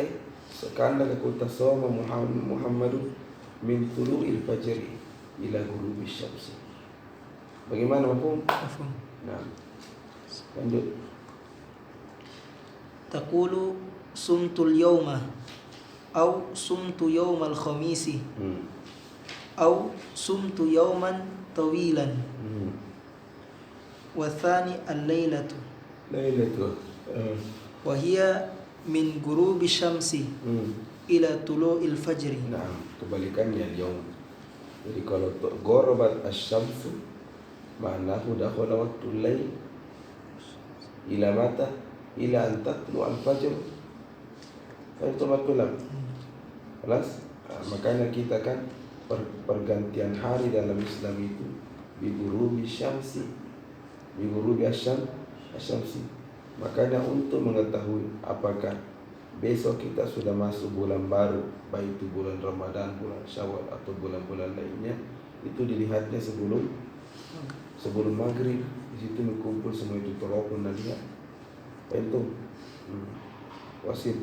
Sekarang kita shoma Muhammadun min tulu'il fajri ila ghurubi syamsi. Bagaimana mafhum? Nah. Lanjut. Taqulu sumtul yawma aw sumtu yawmal khamisi aw sumtu yawman tawilan. Wa thani al-lailatu wa hiya min ghurubi syamsi ila tulu'il fajri. Nah, kebalikannya yaum. Jadi kalau gharabat asy-syamsu ma'nahu dakhala waqtul lail ila mata ila an tatlu al-fajr. Itu betul. Kelas, makanya kita kan pergantian hari dalam Islam itu bi ghurubi syamsi, bi ghurubi asy-syamsi. Makanya untuk mengetahui apakah besok kita sudah masuk bulan baru, baik itu bulan Ramadan, bulan Syawal atau bulan-bulan lainnya, itu dilihatnya sebelum maghrib. Di situ berkumpul semua itu terokun dan lihat. Itu wasit.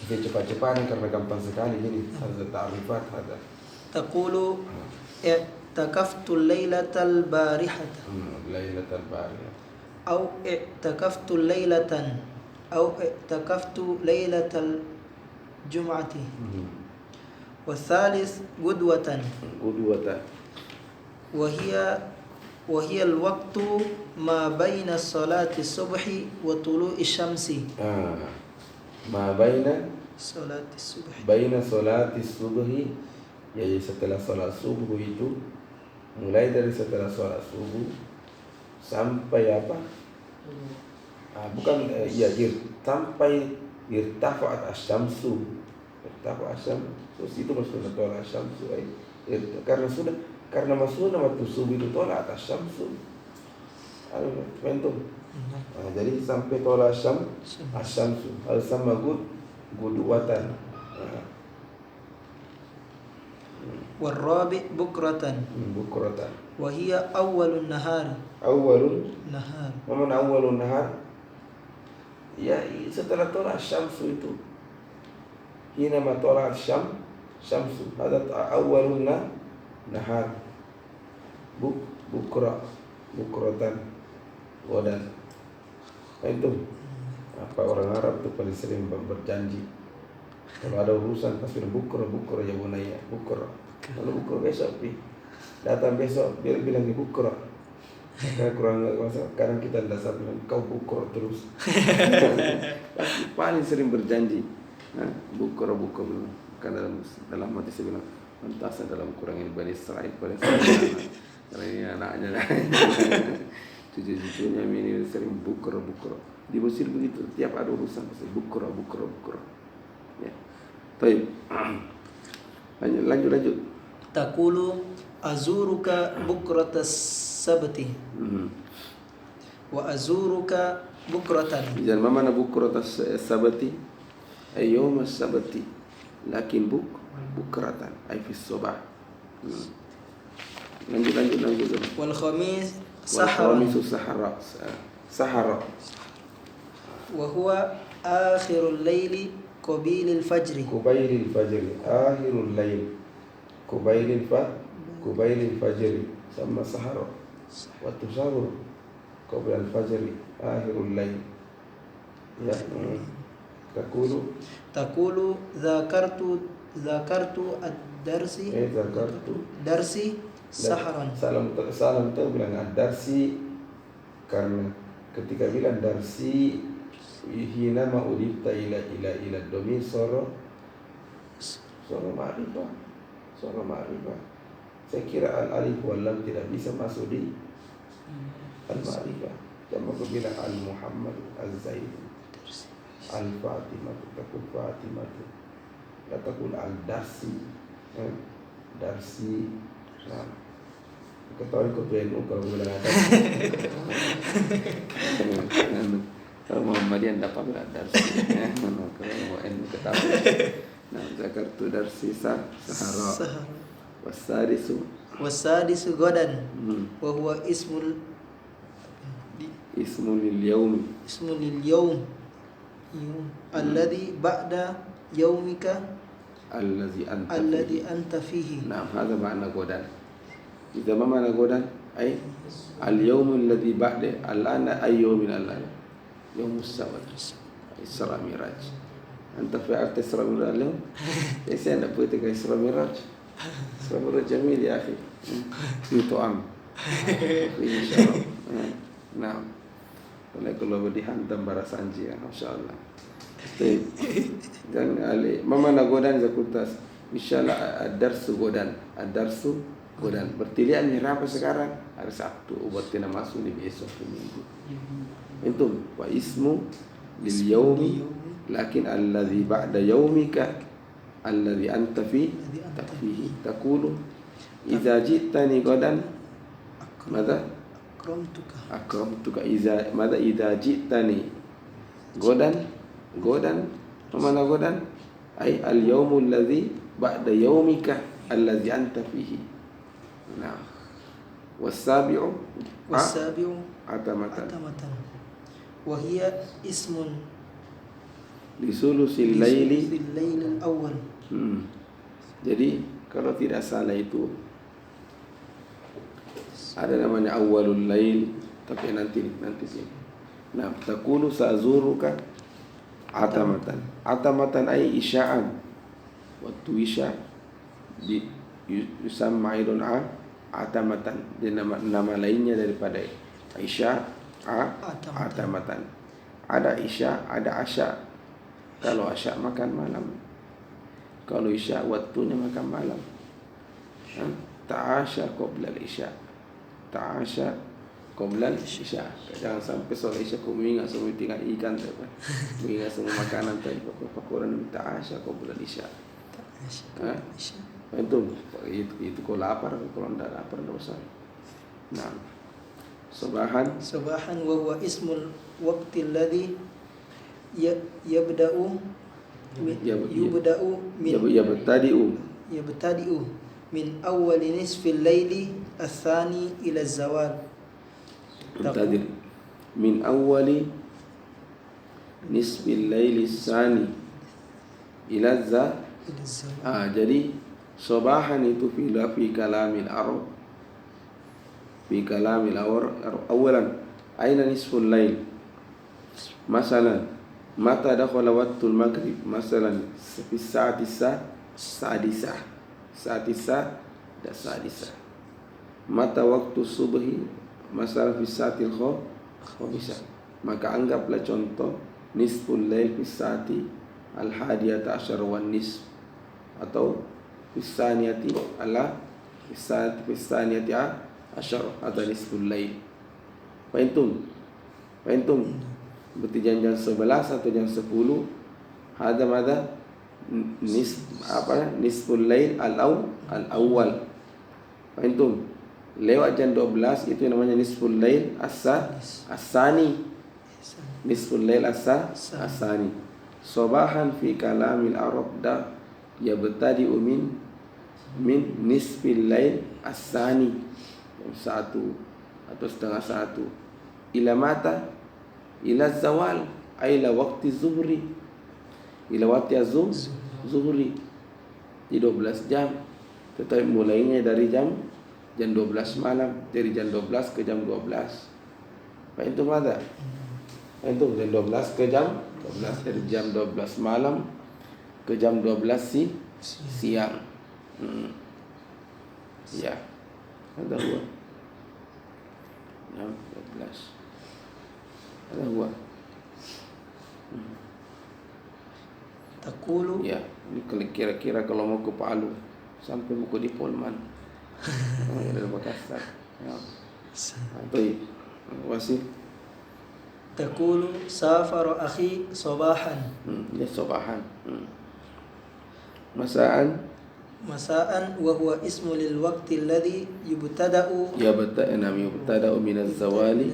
Kita cepat-cepat karena gampang sekali jadi ada ta'rifat ada. Taqulu i'takaftu lailatal barihata. Lailatal barihah. Au i'takaftu lailatan. Au i'takaftu lailatal jum'ati. Wa thalith gudwatan. Wa hiya al-waqtu ma baina salati subhi wa tulu'i syamsi. Ma baina salati subhi. Baina salati subhi, yaitu setelah salat subuh itu, mulai dari setelah salat subuh sampai apa? Sampai irtafa'at asy-syamsu. Irtafa'at asy-syamsu. Terus itu maksudnya tolak asy-syamsu. Karena sudah Karena masuknya waktu subuh itu tolak atas syamsu. Mentum. Nah, jadi sampai tolak asyamsu. Al sama guduwatan. Warabi bukratan. Bukratan. Wahia awalun nahar. Awalun Nahar. Mana awalun nahar? Ya, setelah tolak syamsu itu. Hina ma tolak syamsu. Ada awalun nahar. Bukratan. Godan. Itu apa orang Arab tuh paling sering berjanji. Kalau ada urusan pasti bukur ya bunaya, bukur. Kalau bukur besok datang besok dia bilang di bukur. Karena kurang masa kadang kita dasar bilang kau bukur terus. Pasti paling sering berjanji. Nah, bukur karena dalam hati saya bilang pantas dalam kurangin Bani Israil pada saat karena ini anaknya. Cucu-cucunya ini sering bukur. Di Mesir begitu, tiap ada urusan pasti bukur. Ya. Baik. Lanjut. Taqulu azuruka bukratas sabti. Wa azuruka bukratan. Jangan mana bukratas sabti? Yawm as-sabti. Lakin bukratan ay fi sabah. Lanjut. Wal khamis sahara. Wa huwa akhirul laili qabilil fajri. Qabilil fajri. Akhirul lail. Qabilil fajri. Sama sahara. Waktu sahur. Qabilil fajri. Akhirul lail. Ya. Taqulu zakartu ad-darsi. Darsi saharan. Salam tu bilang ad-darsi karena ketika bilang darsi hina ma udibta ila domin soro ma'rifah. Saya kira al-alif wal lam tidak bisa masuk di al-ma'rifah. Cuma aku bilang al-Muhammad al-Zaid al-Fatimah takul Fatimah la takul al-darsi darsi. Nah, ketahui kau PNU kalau bilang ada. Kalau Muhammadian dapat darsi. Kalau NU ketahui. Nah, zakartu darsi sahara. Wasadisu Godan. Wa huwa ismul lil yawm. Alladhi ba'da yawmika alladhi anta fihi. Nah, هذا معنى غدان. إذا ما معنى غدان أي اليوم الذي بعد الآن أي يوم الآن يوم السبت إسراء ميراج. أنت فعلت إسراء ميراج اليوم؟ ليس أنا بغيتك إسراء ميراج. إسراء ميراج جميل يا أخي. يطعم إن شاء الله. نعم. Oleh kalau dihantam bara sanji ya, masyaallah. Dan mama nagodan zakutas. Insyaallah ad-darsu godan. Bertilian apa sekarang? Hari Sabtu obatina masuk di besok minggu. Itu wa ismu lil yaumi lakin alladhi ba'da yaumika alladhi anta fihi taqulu idza ji'tani godan mada akramtuka idza ji'tani godan mana godan ay al yaumul ladzi ba'da yaumika alladzi anta fihi. Nah, wasabi'u atamatan wa hiya ismun lisulusil laili awal. Jadi kalau tidak salah itu ada namanya awalul lail, tapi nanti sih. Nah, taqulu sa'zuruka atamatan ay isya'an. Waktu isya yusamma aidun atamatan. Dia nama lainnya daripada isya atamatan. Ada isya, ada asya. Kalau asya makan malam. Kalau isya waktunya makan malam. Ta'asya qabla al-isya. Ta'asya qabla al-isya. Jangan sampai soal isya kau mengingat semua tinggal ikan tapi mengingat semua makanan tadi pakoran ta'asya qabla al-isya. Itu kalau lapar, kalau tidak lapar tidak usah. Nah, sobahan wa huwa ismul waqti alladhi yabda'u yabtadi'u min awwali nisfil laili athani ila zawal. Tadir min awwali nisfil laili tsani ila jadi sobahan itu fi kalamil Arab, fi kalamil Arab awalan aina nisful lail, masalan mata dakhala waqtul maghrib, masalan fi sadisah mata waktu subhi, masalah fi saatil khamisah. Maka anggaplah contoh nisful lail fi saati al hadiyata asyar wan nisf, atau fi saniyati asyar atau nisful lail. Fahimtum berarti jam 11 atau jam 10 ada nisful lail al awal. Fahimtum? Lewat jam 12 itu namanya nisful lail as-sani. Nisful lail as-sani. Sobahan fi kalamil Arab da yabtadi'u min nisfil lail as-sani, jam 1 atau setengah 1 ila mata, ila zawal, ila waktu zuhri, ila waktu zuhri di 12 jam. Tetapi mulainya dari jam 12 malam, dari jam 12 ke jam 12. Pak itu mana? Itu jam 12 ke jam 12, dari jam 12 malam ke jam 12 siang. Ya. Ada huwa. Jam 12. Ada huwa. Taqulu, ya, ini kira-kira kalau mau ke Palu sampai mau ke di Polman. Dari Makassar. Ya. Baik. Wasil. taqulu safara akhi sabahan. Ya sobahan. Masaan wa huwa ismu lil waqti alladhi yubtada'u min az-zawali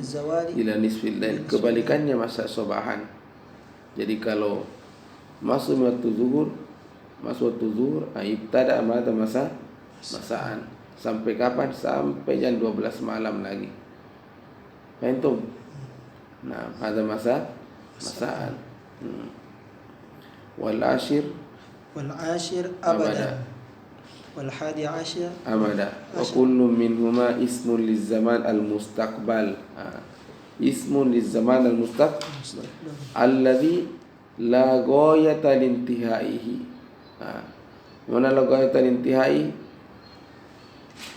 ila nisfil lail. Kebalikannya masa sobahan. Jadi kalau masuk waktu zuhur, ibtada masaan. Sampai kapan? Sampai jam 12 malam lagi. Fahimtum? Nah, ada masaan. Wal ashir abada. Wal hadi ashir abada. Wa kullu minhuma ismun liz-zaman al-mustaqbal. Ismun liz-zaman al-mustaqbal alladhi la ghayata lintihaihi. Mana la ghayata lintihai?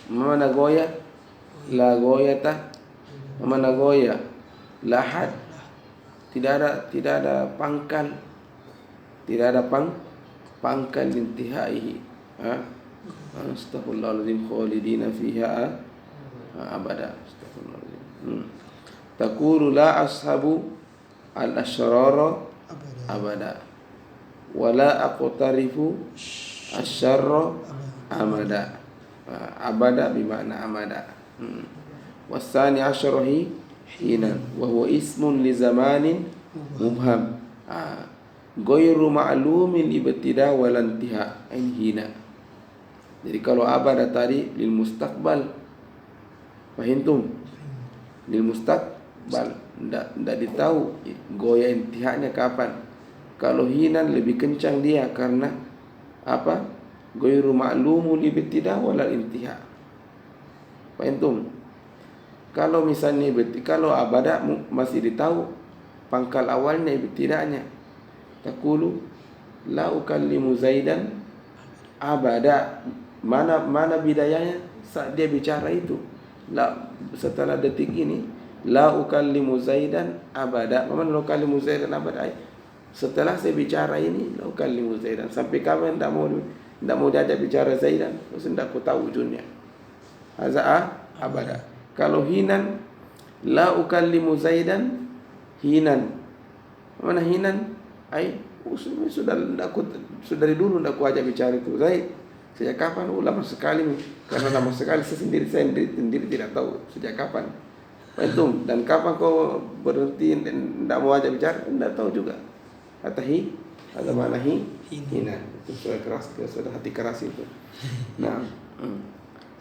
Mana goya? La goyata. Mana goya? Lahad. Tidak ada pangkal. Tidak ada pangkal intihaihi. Astaghfirullahaladzim khalidina fiha abada. Astaghfirullahaladzim. Taqulu la ashabu al-ashrara abada. Wala aqtarifu asyarra amada. Abada bimakna amada. Wasani asyarahi hina wa huwa ismun li zamanin mubham ghairu ma'lumin ibtida wal intiha hina. Jadi kalau abada tadi lil mustaqbal, fahimtum? Lil mustaqbal tidak ditahu goya intihanya kapan. Kalau hinan lebih kencang dia karena apa? Ghairu ma'lumu libtida wala intiha. Fahimtum? Kalau misalnya kalau abada masih ditahu pangkal awalnya ibtidanya. Taqulu la ukallimu Zaidan abada. Mana bidayanya saat dia bicara itu? La, setelah detik ini la ukallimu Zaidan abada. Mana la ukallimu Zaidan abada? Setelah saya bicara ini la ukallimu Zaidan. Sampai kapan tidak mau diajak bicara Zaidan? Tidak aku tahu ujungnya. Haza abada. Kalau hinan la ukallimu Zaidan hinan. Mana hinan? Sudah dari dulu tidak aku ajak bicara itu Zaid. Sejak kapan? Lama sekali, karena lama sekali saya sendiri tidak tahu sejak kapan. Antum, dan kapan kau berhenti tidak mau ajak bicara? Tidak tahu juga. Atahi, ada mana hina. Itu sudah keras, sudah hati keras itu. Nah,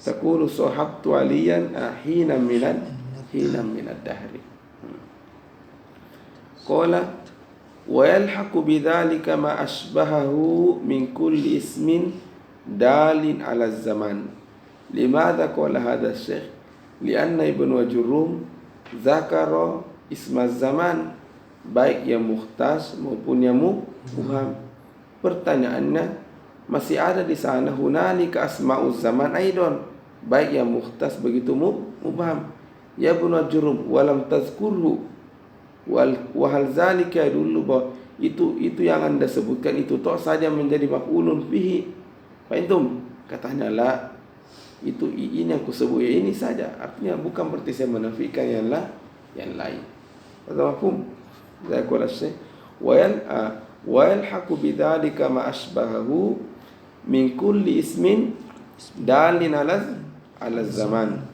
taqulu sahabtu aliyan hina minad dahri. Qala wa yalhaqu bidzalika ma ashbahahu min kulli ismin dalin ala zaman. Limadha qala hadha syekh? Lianna Ibnu Jurrum zakara isma zaman, baik yang mukhtas maupun yang mubham. Pertanyaannya, masih ada di sana hunalika asma'uz zaman aidon, baik yang mukhtas begitu mubham. Ya Ibnu Jurrum walam tazkurhu wa hal zalika dulu bahwa itu yang Anda sebutkan itu toh saja menjadi maf'ulun fihi. Fahimtum? Katanya la, itu ini yang kusebut ya ini saja, artinya bukan berarti saya menafikan yang lain. Ada mafhum? Saya qala syekh wa yalhaqu bidzalika ma asbahahu min kulli ismin dalin ala zaman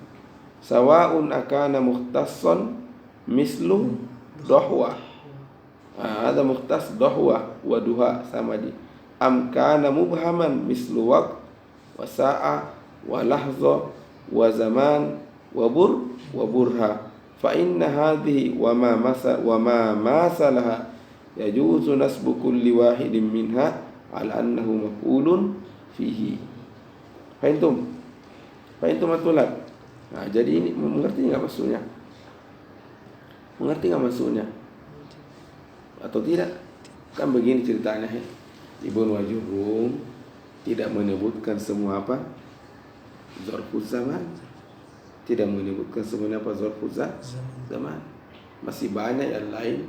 sawa'un akana mukhtassan mislu dohwa. Ada mukhtas dohwa wa duha sama di am kana mubhaman mislu waqt wa sa'a wa lahza wa zaman wa burha. Fa inna hadhihi wa ma masalaha yajuzu nasbu kulli wahidin minha ala annahu maf'ulun fihi. Fahimtum atulad? Nah, jadi ini mengerti enggak maksudnya? Mengerti enggak maksudnya? Atau tidak? Kan begini ceritanya, Ibnu Jurrum tidak menyebutkan semua apa? Zarfuz zaman. Tidak menyebutkan semuanya apa zarfuz zaman. Masih banyak yang lain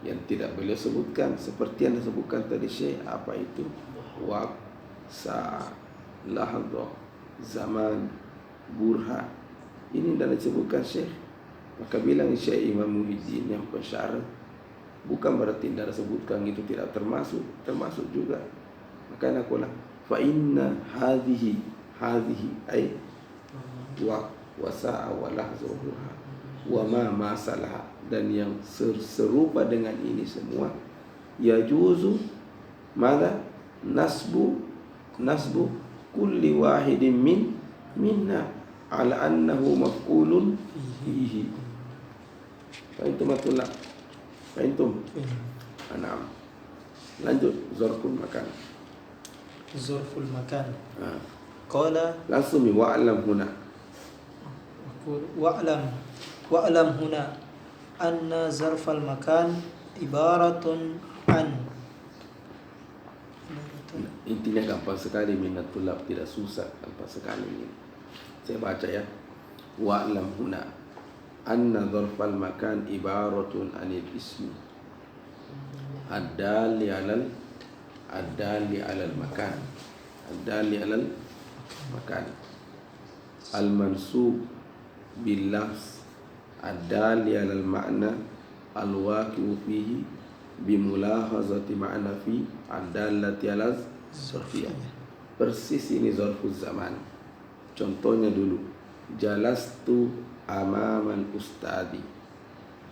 yang tidak beliau sebutkan, seperti yang disebutkan tadi Syekh, apa itu? Waqt, sa'ah, lahadzah, zaman, burha. Ini tidak disebutkan Syekh. Maka bilang Syekh Imam Muhyiddin yang pensyarah, bukan berarti tidak disebutkan itu tidak termasuk juga. Makanya aku bilang fa inna hadhihi ay wa sa'a wa lahza wa ma masalah, dan yang serupa dengan ini semua yajuzu mada nasbu kulli wahidin minna ala annahu maf'ulun fihi. Fahimtum atullah? Fahimtum? Anam. Lanjut zarful makan. Zarful makan. Qala langsung wa'lam huna. Wa'lam huna anna zarfal makan ibaratun an. Intinya gampang sekali, minat tulab tidak susah, gampang sekali ini. Saya baca ya. Wa'lam huna anna zarfal makan ibaratun anil ismi ad-dali alal makan, ad-dali alal makan, al-mansub bil lafz ad-dali alal ma'na al-waqi'u fihi bimulahazati ma'na fi ad-dallati alal zarfiyah. Persis ini zarfuz zaman. Contohnya dulu, jalastu amamal ustadi.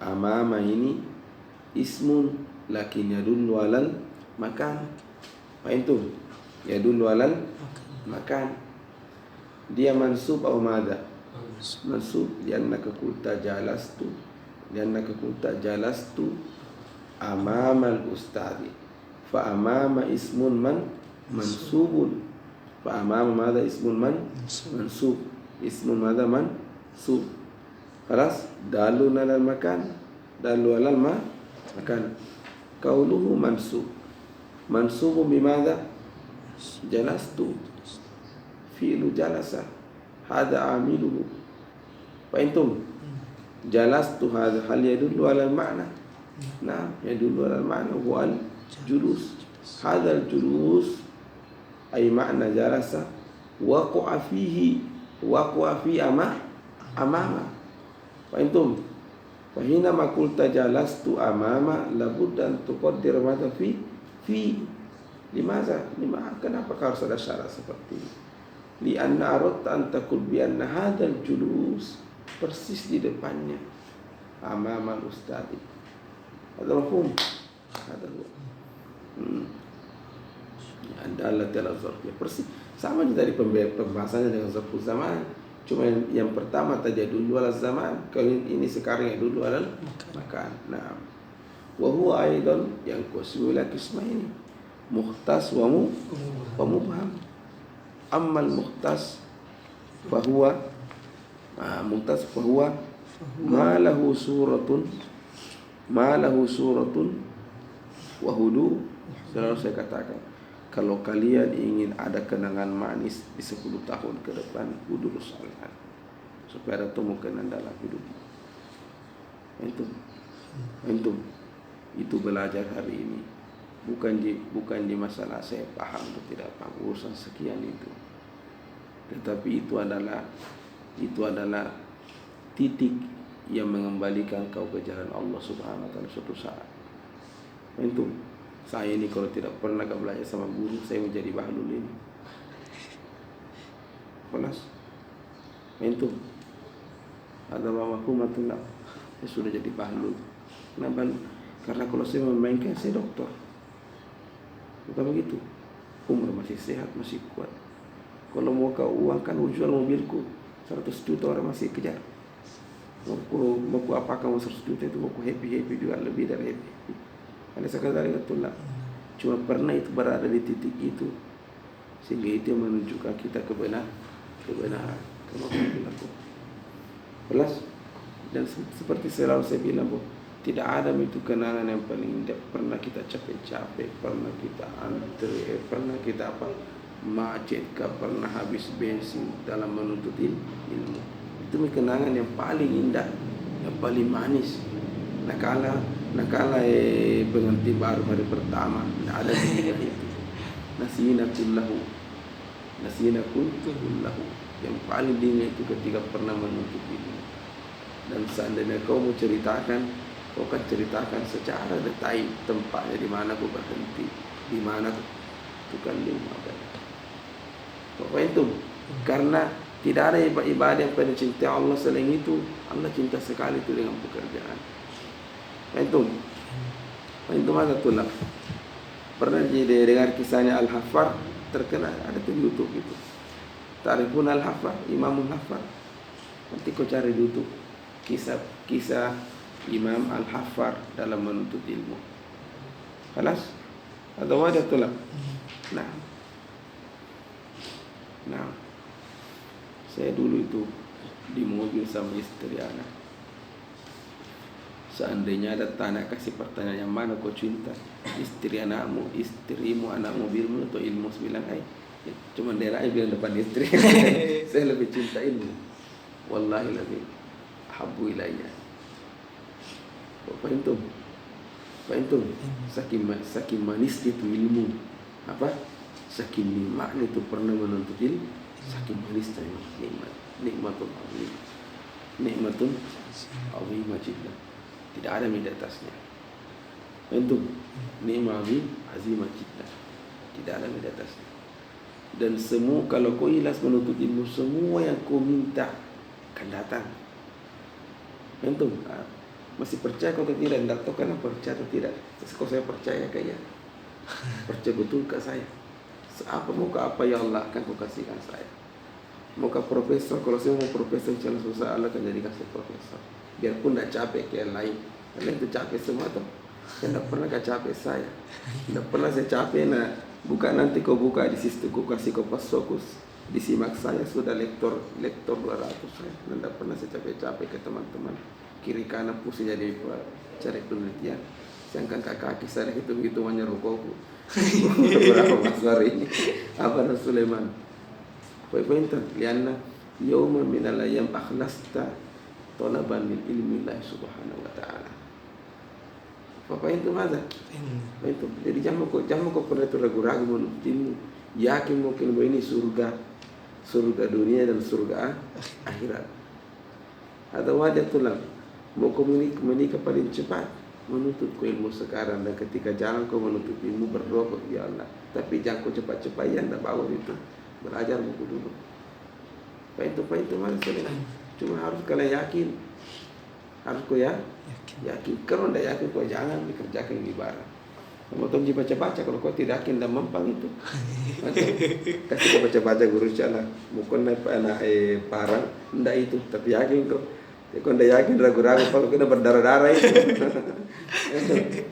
Amama ini ismun lakin yadullu alal makan. Fahimtum? Yadullu alal makan. Dia mansub atau madha? Mansub liannaka qulta jalastu amamal ustadi. Fa amama ismun mansubun. Fa amama madha ismun mansub. Ismun madha mansub. Khalas, dalun alal makan, dalu alal makan. Qauluhu mansub. Mansubun bimadha? Jalastu. Fi'lu jalasa. Hadha amiluhu. Fahimtum? Jalastu hadha hal yadullu alal ma'na. Nah, yadullu alal ma'na huwa al-julus. Hadha al-julus ay ma'na jalasa waqa'a fi amama. Fahimtum? Fahina ma qulta jalastu amama labudda an tuqaddir madha fi Kenapa harus ada syarat seperti ini? Li'anna aradta an taqul bi anna hadzal julus, persis di depannya, amamal ustadi. Ada mafhum? Ada adalah dalam zarfiyah persis sama juga dari pembahasannya dengan zarful zaman. Cuma yang pertama tadi dulu ala zaman, kalau ini sekarang yang dulu ala makan. Nah, wa huwa aidan yang kusula kismaini, mukhtas wa mubham. Ammal mukhtas fahuwa ma lahu suratun wa hudu. Selalu saya katakan, kalau kalian ingin ada kenangan manis di 10 tahun ke depan, kudu salihah, supaya ada temukan dalam hidup. Antum itu belajar hari ini, bukan di masalah saya paham atau tidak paham, urusan sekian itu. Tetapi itu adalah titik yang mengembalikan kau ke jalan Allah Subhanahu wa taala suatu saat. Saya ini kalau tidak pernah belajar sama guru, saya menjadi bahlul ini. Panas. Ada mafhumatullah. Saya sudah jadi bahlul. Kenapa? Karena kalau saya memainkan, saya dokter. Bukan begitu. Umur masih sehat, masih kuat. Kalau mau kau uangkan, jual mobilku 100 juta orang masih kejar. Mau apakah mau 100 juta itu mau happy juga, lebih dari happy. Ada sekali tulak. Cuma pernah itu berada di titik itu, sehingga itu yang menunjukkan kita kebenaran. Jelas. Dan seperti selalu saya bilang, tidak ada itu kenangan yang paling indah. Pernah kita capek-capek, pernah kita antri, pernah kita macet, pernah habis bensin dalam menuntut ilmu. Itu kenangan yang paling indah, yang paling manis. Nakala pengantin baru hari pertama, tidak ada ketika itu. Nasina kullahu. Yang paling dingin itu ketika pernah menuntut ilmu. Dan seandainya kau mau ceritakan, kau kan ceritakan secara detail tempatnya, di mana kau berhenti, di mana tukang lima. Pokoknya itu, karena tidak ada ibadah yang paling cinta Allah selain itu. Allah cinta sekali itu dengan pekerjaan. Itu masa tulak. Pernah dengar kisahnya Al-Haffar, terkenal, ada di YouTube itu. Ta'rifun Al-Haffar, Imam Al-Haffar. Nanti kau cari di YouTube kisah Imam Al-Haffar dalam menuntut ilmu. Kelas? Atau wajah tulak. Nah, saya dulu itu di mobil sama istri anak. Seandainya ada anak kasih pertanyaan, yang mana kau cinta, istrimu, anak mobilmu, atau ilmu? Bilang, cuma daerah bilang depan istri. Saya lebih cinta ilmu. Wallahi lebih habbu ilayya. Apa itu? Saking manis itu ilmu. Saking nikmat itu pernah menuntut ilmu. Saking manis itu nikmatun azimah jiddan. Tidak ada di atasnya. Itu nikmat azimah jiddan. Tidak ada di atasnya. Dan semua, kalau kau ikhlas menuntut ilmu, semua yang kau minta akan datang. Itu masih percaya kau atau tidak? Tidak tahu kan percaya atau tidak. Kalau saya percaya kayak percaya betul ke saya. Apa ya Allah akan kau kasihkan saya. Muka profesor, kalau saya mau profesor, insya Allah susah, Allah akan jadikan saya profesor. Biarpun tidak capek kayak lain. Karena itu capek semua tuh. Yang tidak pernah capek saya. Tidak pernah saya capek. Bukan nanti kau buka di situ, kau kasih kau pas fokus. Disimak saya sudah lektor 200 saya. Tidak pernah saya capek-capek ke teman-teman. Kiri kanan pusing jadi cari penelitian. Sedangkan kaki saya hitung-hitungannya rukukku. Berapa masar ini? Apa Sulaiman? Poin-poin lianna yawma minal ayyam akhlasta talaban min ilmi Allah subhanahu wa ta'ala. Apa itu maza? Itu. Jadi jangan kau pernah itu ragu-ragu menuntut ilmu. Yakin mungkin bahwa ini surga dunia dan surga akhirat. Ada wajah tulang. Mau kau menikah paling cepat, menuntut kau ilmu sekarang, dan ketika jalan kau menuntut ilmu berdoa kepada ya Allah. Tapi jangan kau cepat-cepat yang tak bawa itu. Belajar buku dulu. Paintu mana sudah. Cuma harus kalian yakin. Harus kau yakin. Kalau tidak yakin kau jangan dikerjakan ibarat. Kamu tolong baca-baca, kalau kau tidak yakin dan mempang itu. Kasih kau baca-baca guru salah. Bukan anak parang, tidak itu. Tapi yakin kau. Kau tidak yakin ragu-ragu, kalau kena berdarah-darah itu.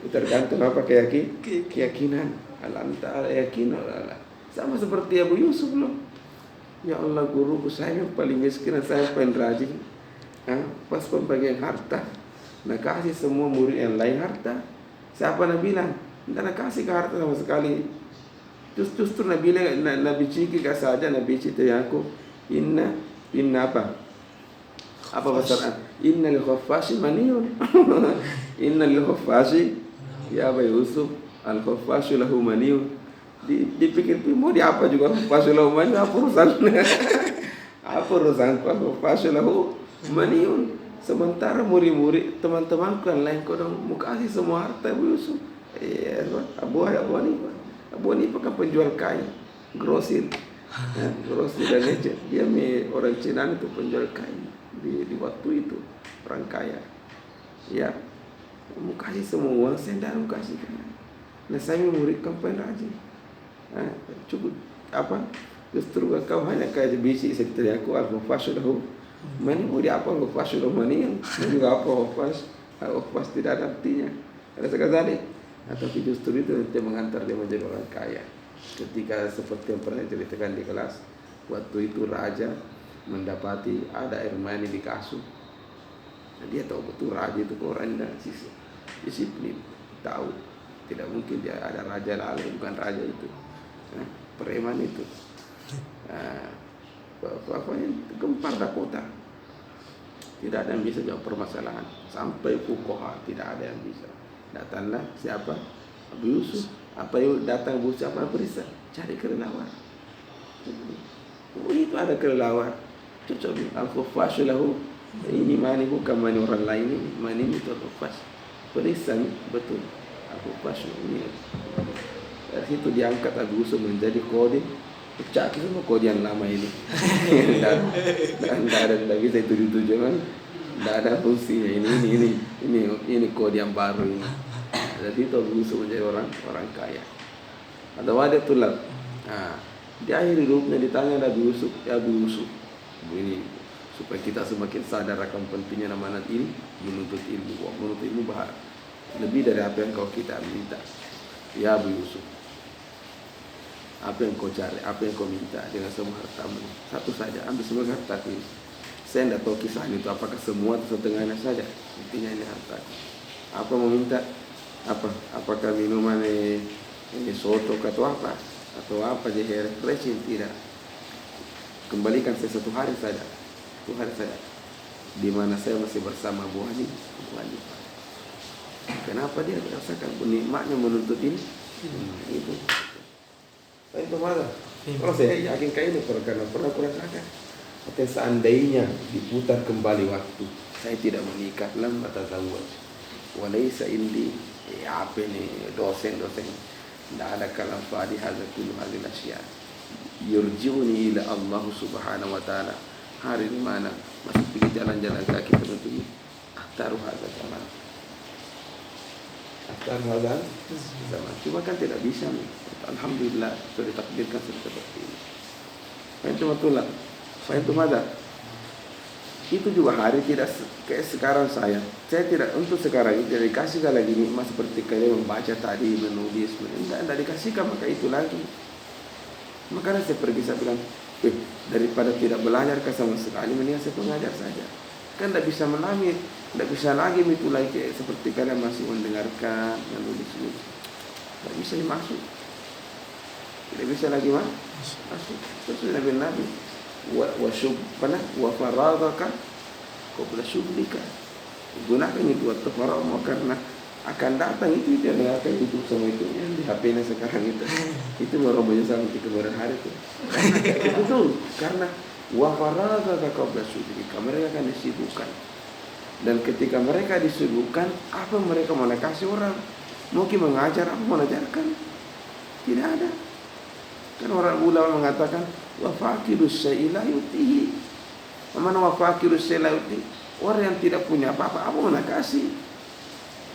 Tergantung apa keyakinan. Allah Ta'ala yakin Allah. Sama seperti Abu Yusuf loh. Ya Allah, guruku saya yang paling miskin, saya paling rajin. Pas pembagian harta, nah kasih semua murid yang lain harta. Siapa Nabi bilang? Tidak nak kasih ke harta sama sekali. Justru Nabi ciki saja, Nabi cita yang aku inna apa? Apa bahasa? Inna lil khaffasi maniyun. Inna lil khaffasi ya Abu Yusuf al khaffasi lahu maniyun. Dipikir mau di apa juga khaffasi lahu maniyun, apa urusan? Apa urusan khaffasi lahu maniyun? Sementara murid-murid teman-temanku yang lain kau dong mau kasih semua harta Abu Yusuf. Abu Hanifah kan penjual kain, grosir dan lecet. Dia orang Cina itu penjual kain di waktu itu, orang kaya. Ya, mau kasih semua uang saya tidak mau kasih. Nah saya murid kampanye rajin. Cukup apa? Justru kau hanya kayak bisi sekitar aku al-Mufassir lahu mani mau di apa al-Mufassir lahu mani juga apa al-Mufassir tidak ada artinya. Ada sekali. Tapi justru itu mengantar dia menjadi orang kaya. Ketika seperti yang pernah ceritakan di kelas, waktu itu raja mendapati ada air mani di kasur. Nah, dia tahu betul raja itu orang yang disiplin, tahu tidak mungkin dia ada raja lalu bukan raja itu, preman itu. Pokoknya gempar Dakota. Tidak ada yang bisa jawab permasalahan. Sampai fuqaha tidak ada yang bisa. Datanglah siapa? Abu Yusuf. Apa yang datang Abu Yusuf apa perisa? Cari kelelawar. Itu ada kelelawar. Cocok al-khuffashu lahu. Ini mani bukan mani orang lain ini. Mani itu al-khuffas. Perisa betul. Al-khuffashu ini. Dari situ diangkat Abu Yusuf menjadi kode. Pecah semua kode yang lama ini. Dan tidak bisa itu kan. Tidak ada fungsinya ini kode yang baru ini. Jadi itu Abu Yusuf menjadi orang kaya. Ada wadah tulab. Di akhir hidupnya ditanya Abu Yusuf, ya Abu Yusuf, ini supaya kita semakin sadar akan pentingnya amanat ini, menuntut ilmu bahar lebih dari apa yang kita minta. Ya Abu Yusuf, apa yang kau cari, apa yang kau minta dengan semua hartamu? Satu saja, ambil semua hartaku ini. Saya tidak tahu kisah itu apakah semua atau setengahnya saja. Intinya ini harta. Apa mau minta? Apakah minuman ini soto atau apa? Atau apa jahe refreshing? Tidak. Kembalikan saya satu hari saja. Di mana saya masih bersama Abu Hanifah. Kenapa dia merasakan nikmatnya menuntut ini? Itu. Itu mana? Kalau saya yakin kayak ini karena pernah kurasakan. Tapi seandainya diputar kembali waktu, saya tidak menikah lambat tazawwaj. Walaysa indi apa ini dosen tidak ada kalam fadi hadza kullu hadhihi asya. Yurji'uni ila Allah Subhanahu wa taala. Hari di mana masih pergi jalan-jalan kaki menuju taruh hadza zaman. Cuma kan tidak bisa. Alhamdulillah sudah ditakdirkan seperti ini. Itu betul. Itu ada. Itu juga hari tidak kayak sekarang saya tidak untuk sekarang ini tidak dikasihkan lagi nikmat seperti kalian membaca tadi, menulis, tidak dikasihkan maka itu lagi. Makanya saya pergi saya bilang, daripada tidak belajar sama sekali mendingan saya pengajar saja. Kan tidak bisa melamir, tidak bisa lagi itu lagi seperti kalian masih mendengarkan, menulis, tidak bisa dimasuk, tidak bisa lagi masuk. Terus Nabi wa faragaka qabla syughlika. Gunakan itu waktu faragmu karena akan datang itu dia dengarkan itu semua itu yang di HP-nya sekarang itu merubahnya sampai di kemudian hari itu. Betul karena wa faragaka qabla syughlika mereka akan disibukkan. Dan ketika mereka disibukkan, apa mereka mau kasih orang? Mungkin mengajar, apa mau ajarkan? Tidak ada. Kan orang ulama mengatakan wa faqidus syai'i la yutihi. Mana wa faqidus syai'i la yutihi? Orang yang tidak punya apa-apa mau kasih?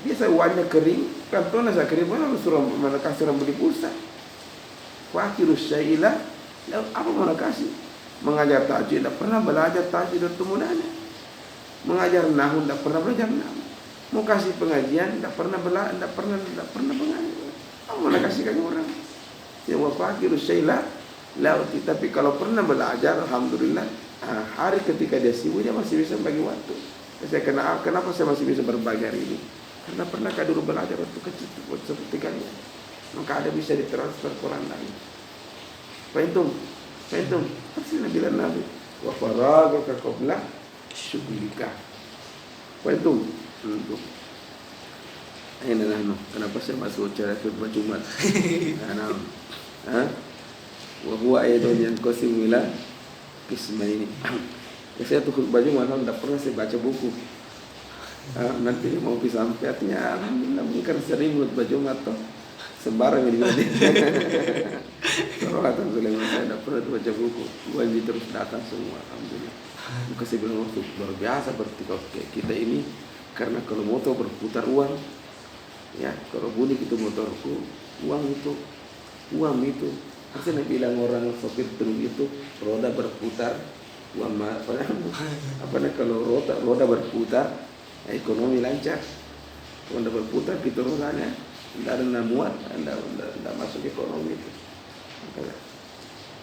Biasa uangnya kering, kantongnya saya kering, mana suruh mana kasih orang beli pulsa? Faqidus syai'i la apa mau kasih? Mengajar tajwid, tidak pernah belajar tajwid itu mudahnya. Mengajar nahwu, tidak pernah belajar nahwu. Mau kasih pengajian, tidak pernah pengajian. Apa mau kasihkan orang? Ya wa faqiru syai'la lauti. Tapi kalau pernah belajar, alhamdulillah, hari ketika dia sibuk dia masih bisa bagi waktu. Kenapa saya masih bisa berbagi hari ini? Karena pernah dulu belajar waktu kecil seperti kalian. Maka ada bisa ditransfer ke orang lain. Fahimtum? Pasti Nabi wa faragaka qabla syughlika. Fahimtum? Ini kenapa saya masuk acara khutbah Jumat? Wa huwa aidon yang qasim ila qismaini. Saya tuh khutbah Jumat tidak pernah saya baca buku. Nanti mau sampai artinya alhamdulillah mungkin sering khutbah Jumat toh sembarang ini. Salawatan Sulaiman saya tidak pernah baca buku. Gua terus datang semua alhamdulillah. Maka saya bilang waktu luar biasa berarti kita ini, karena kalau motor berputar uang, ya kalau bunyi itu motorku, uang itu. Artinya bilang orang sopir truk itu roda berputar, uang apa kalau roda berputar, ekonomi lancar. Roda berputar gitu rodanya, tidak ada namuat, tidak masuk ekonomi itu.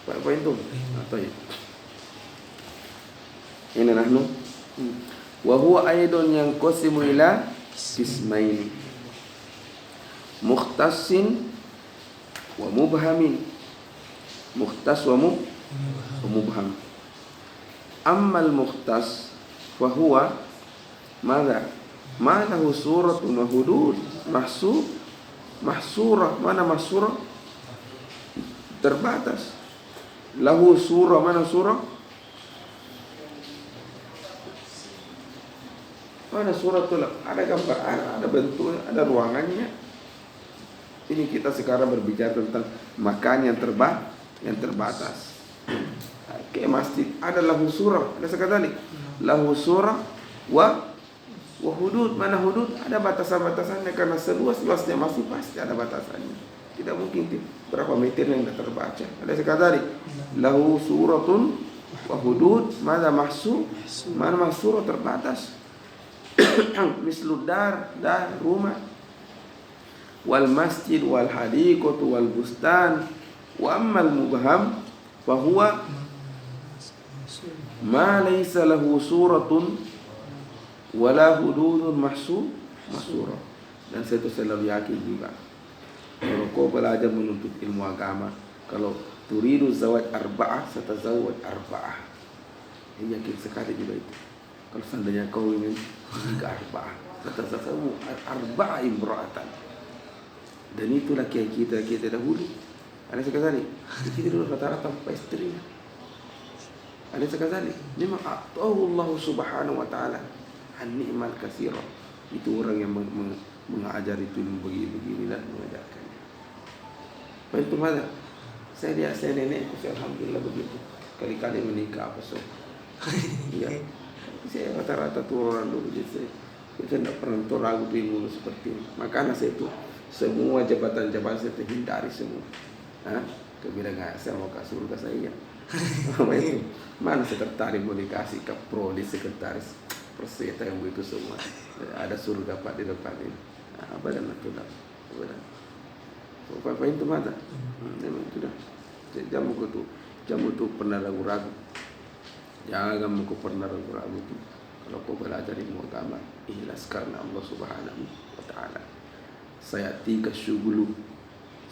Apa itu? Atau ya? Ini nahnu wa huwa aidon yang qasimu ila qismaini mukhtassin wa mubhamin. Mukhtas wa mubham. Ammal mukhtas fa huwa madza? Ma lahu suratun wa hudud mahsurah. Mana mahsurah? Terbatas. Lahu surah, mana surah? Mana surat itu? Ada gambar, ada bentuknya, ada ruangannya. Ini kita sekarang berbicara tentang makan yang terbatas. Kayak masjid, ada lahu surah, ada sekali lahu surah wa hudud. Mana hudud? Ada batasan-batasannya, karena seluas-luasnya masih pasti ada batasannya. Tidak mungkin berapa meter yang tidak terbaca. Ada sekali lahu suratun wa hudud, mana mahsur terbatas. Mislu dar rumah, wal masjid wal hadiqatu wal bustan. Wa ammal mubham fa huwa ma laysa lahu suratun wala hududun mahsura. Dan saya selalu yakin juga, kalau kau belajar menuntut ilmu agama, kalau turidu zawaj arba'ah satazawaj arba'ah, yakin sekali juga itu. Kalau seandainya kau ingin nikah arba'ah, satazawaj arba'ah imra'atan. Dan itulah kita dahulu. Ada sekali kita dulu rata-rata tanpa istrinya. Ada sekali memang Allah subhanahu wa ta'ala an-ni'mal katsira. Itu orang yang mengajar itu begini dan mengajarkannya. Itu mana? Saya lihat nenekku, alhamdulillah begitu. Kali-kali menikah apa so. Ya. Saya rata-rata tuh orang dulu, jadi saya tidak pernah ragu ilmu seperti ini. Makanya saya itu semua jabatan-jabatan saya terhindari semua. Kebilang saya mau ke surga saya. Apa itu? Mana saya tertarik mau dikasih ke prodi sekretaris perseta yang begitu semua. Ada surga Pak di depan ini. Apa dan itu dah. Apa itu mana? Memang sudah. Jamu itu pernah ragu-ragu. Jangan muku pernah ragu-ragu itu. Kalau kau belajar ilmu agama, ikhlas karena Allah subhanahu wa ta'ala. Saya tiga syugulu.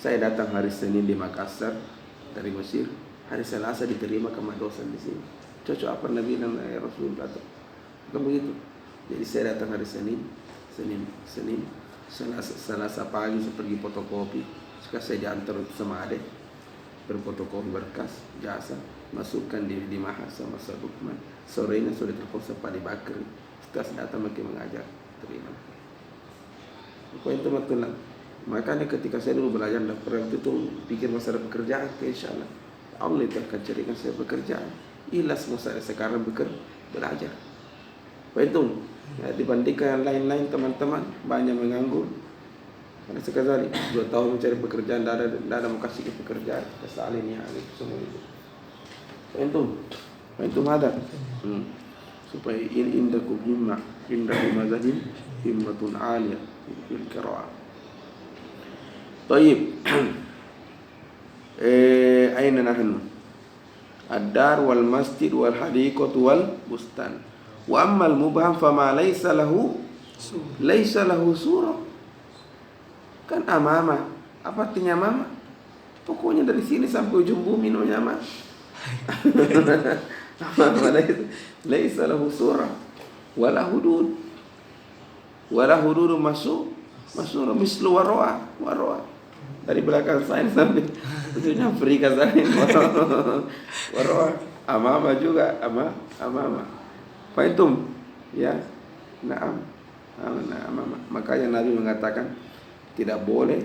Saya datang hari Senin di Makassar dari Mesir. Hari Selasa diterima ke dosen di sini. Cocok apa Nabi dan Rasulullah atau bukan begitu. Jadi saya datang hari Senin, Selasa pagi saya pergi fotokopi. Sekarang saya diantar sama adik berfotokopi berkas jasa, masukkan di Maha sama Sadukman. Sorenya sudah telepon Pak Di Bakri, ustaz datang makin mengajar, terima. Poin itu betul. Makanya ketika saya dulu belajar dokter itu pikir masalah pekerjaan, insyaallah Allah itu akan carikan saya pekerjaan. Ilas masa sekarang belajar. Poin itu ya, dibandingkan yang lain-lain teman-teman banyak menganggur. Karena sekali 2 tahun mencari pekerjaan, tidak ada mau kasih ke pekerjaan, kesalin ya gitu semua itu. Poin itu ada. Supaya ini indakum himmah, indakum mazahim himmatun aliyah fil qiraah. طيب أين نحن؟ الدار والمسجد والحديقة والبستان. وأما المبهم فما ليس له surah. Kan amama. Apa artinya amama? Pokoknya dari sini sampai ujung bumi namanya amama. Amama laisa lahu surah wala hudud. Wala hudud masuk mislu waroa. Dari belakang saya sampai ujungnya Afrika saya. Waroa amama juga amama. Faitum ya. Naam. Makanya Nabi mengatakan tidak boleh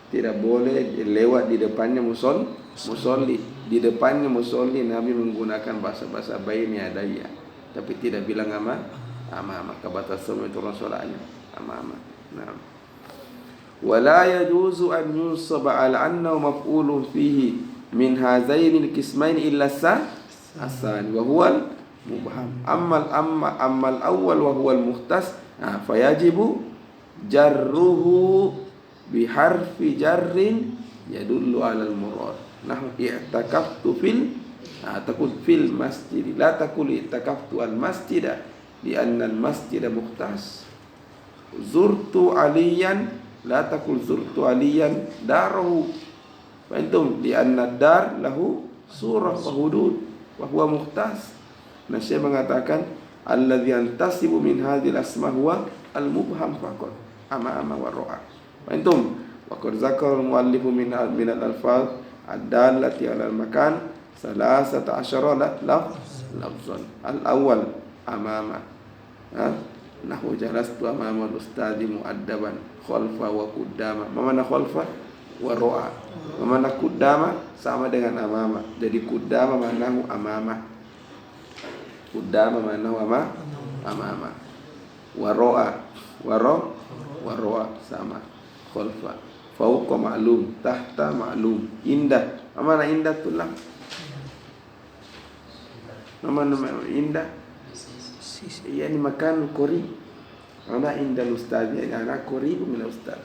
tidak boleh lewat di depannya musolli. Di depannya musolli Nabi menggunakan bahasa baini adaya, tapi tidak bilang amama. Kebatas semua itu rasulanya amama. Naam. ولا يجوز أن ينصب على أنه مفعول فيه من هذين القسمين إلا الثاني وهو المبهم. أما الأول وهو المختص فيجب جره بحرف جر يدل على المراد. نحو اعتكفت تقول في المسجد، لا تقول اعتكفت المسجد لأن المسجد مختص. زرت عليا لا تقول زرت عليا داره. فأنتم لأن الدار له surah wa hudud wa huwa mukhtas. Nah, Syekh mengatakan alladzi yantasibu min hadhil asma huwa al-mubham faqat ama wa ra'a. Wa antum wa qad zakara al-muallif min al-alfaz ad-dallati 'ala al-makan 13 lafzan. Al-awwal amama. Nahu jalastu amama al-ustadi mu'addaban khalfa wa qaddama. Mana khalfa wa ra'a. Mana qaddama sama dengan amama. Jadi qaddama manahu amama. Qaddama manahu amama. Wa ra'a sama khalfa. Fauqa ma'lum, tahta ma'lum. Indah. Mana indah tulang? Mana indah? Yani makan qurib. Ana inda ustaz, yani ana qurib min ustaz.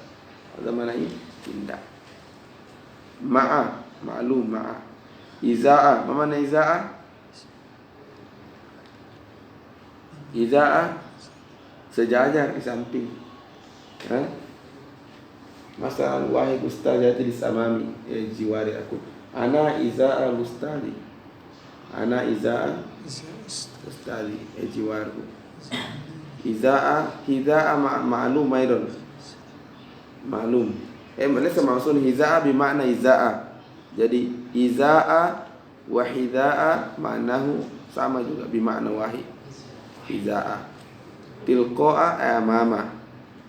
Ada mana ini? Indah. Ma'a, ma'lum ma'a. Iza'a, mana iza'a? Iza'a sejajar di samping. Masalah wahai ustaz jati di samami, jiwari aku. Ana iza'a ustazi. Ana iza'a ustazi, jiwarku. Hiza'a ma'lum aidan. Ma'lum. Malaysa maksud hiza'a bimakna iza'a. Jadi iza'a wa hiza'a ma'nahu sama juga bimakna wahid. Hiza'a. Tilqa'a amama.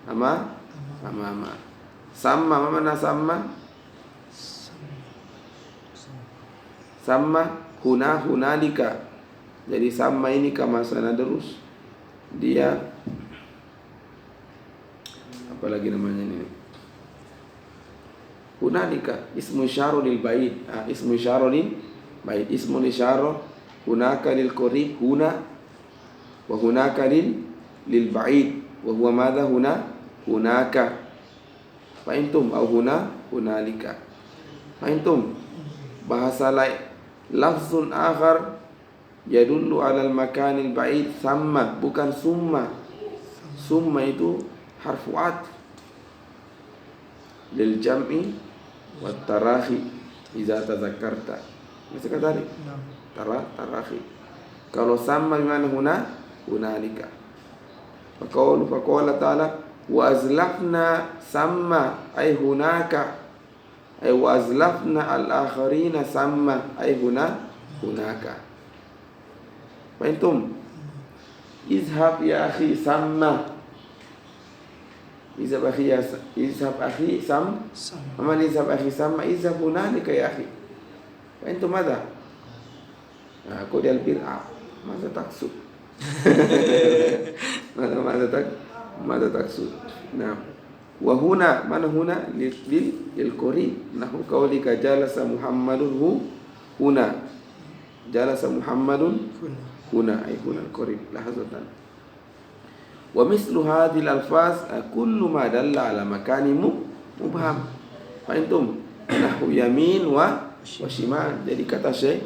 Amama. Sama mana sama? Sama hunalika. Jadi sama ini kama sana terus. Dia apalagi namanya ini hunalika ismu isyarah lil bait. Ismu isyarah lil bait, ismu isyarah hunaka lil qarib huna wa hunaka lil bait wa huwa madha hunaka fa intum au hunalika fa intum. Bahasa lain lafzun akhar yadullu alal makanil ba'id samma, bukan summa. Summa itu harfu atf lil jam'i wat tarahi idza tadzakarta. Masih kata tadi? Tarahi. Kalau sama bimana hunalika. Faqala ta'ala wa azlafna samma ay hunaka ay wa azlafna al-akharina samma ay hunaka. Fahimtum? izhab ya akhi samma. Izhab akhi sam. Aman izhab akhi samma izhab hunalika ya akhi. Wa antum madha? Aku di al-bir'a. Masa taksud? Masa taksud? Nah, wa huna mana huna lil qarib. Nahu qaulika jalasa Muhammadun huna. Jalasa Muhammadun huna ay huna al-qarib lahazatan. Wa mislu hadhil alfaz kullu ma dalla ala makani mubham. Fa antum nahu yamin wa shimal. Jadi kata Syekh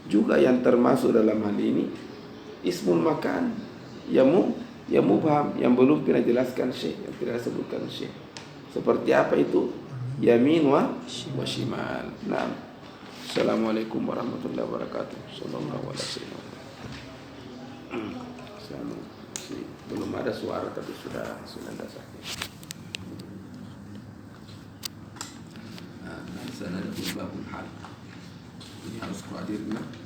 juga yang termasuk dalam hal ini ismul makan yang mubham, yang belum pernah jelaskan Syekh, yang tidak sebutkan Syekh. Seperti apa itu? Yamin wa shimal. Naam. Assalamualaikum warahmatullahi wabarakatuh. Sallallahu alaihi wasallam. Belum ada suara tapi sudah ada sakit. Nah, sana ada babul hal. Ini harus kuhadirkan.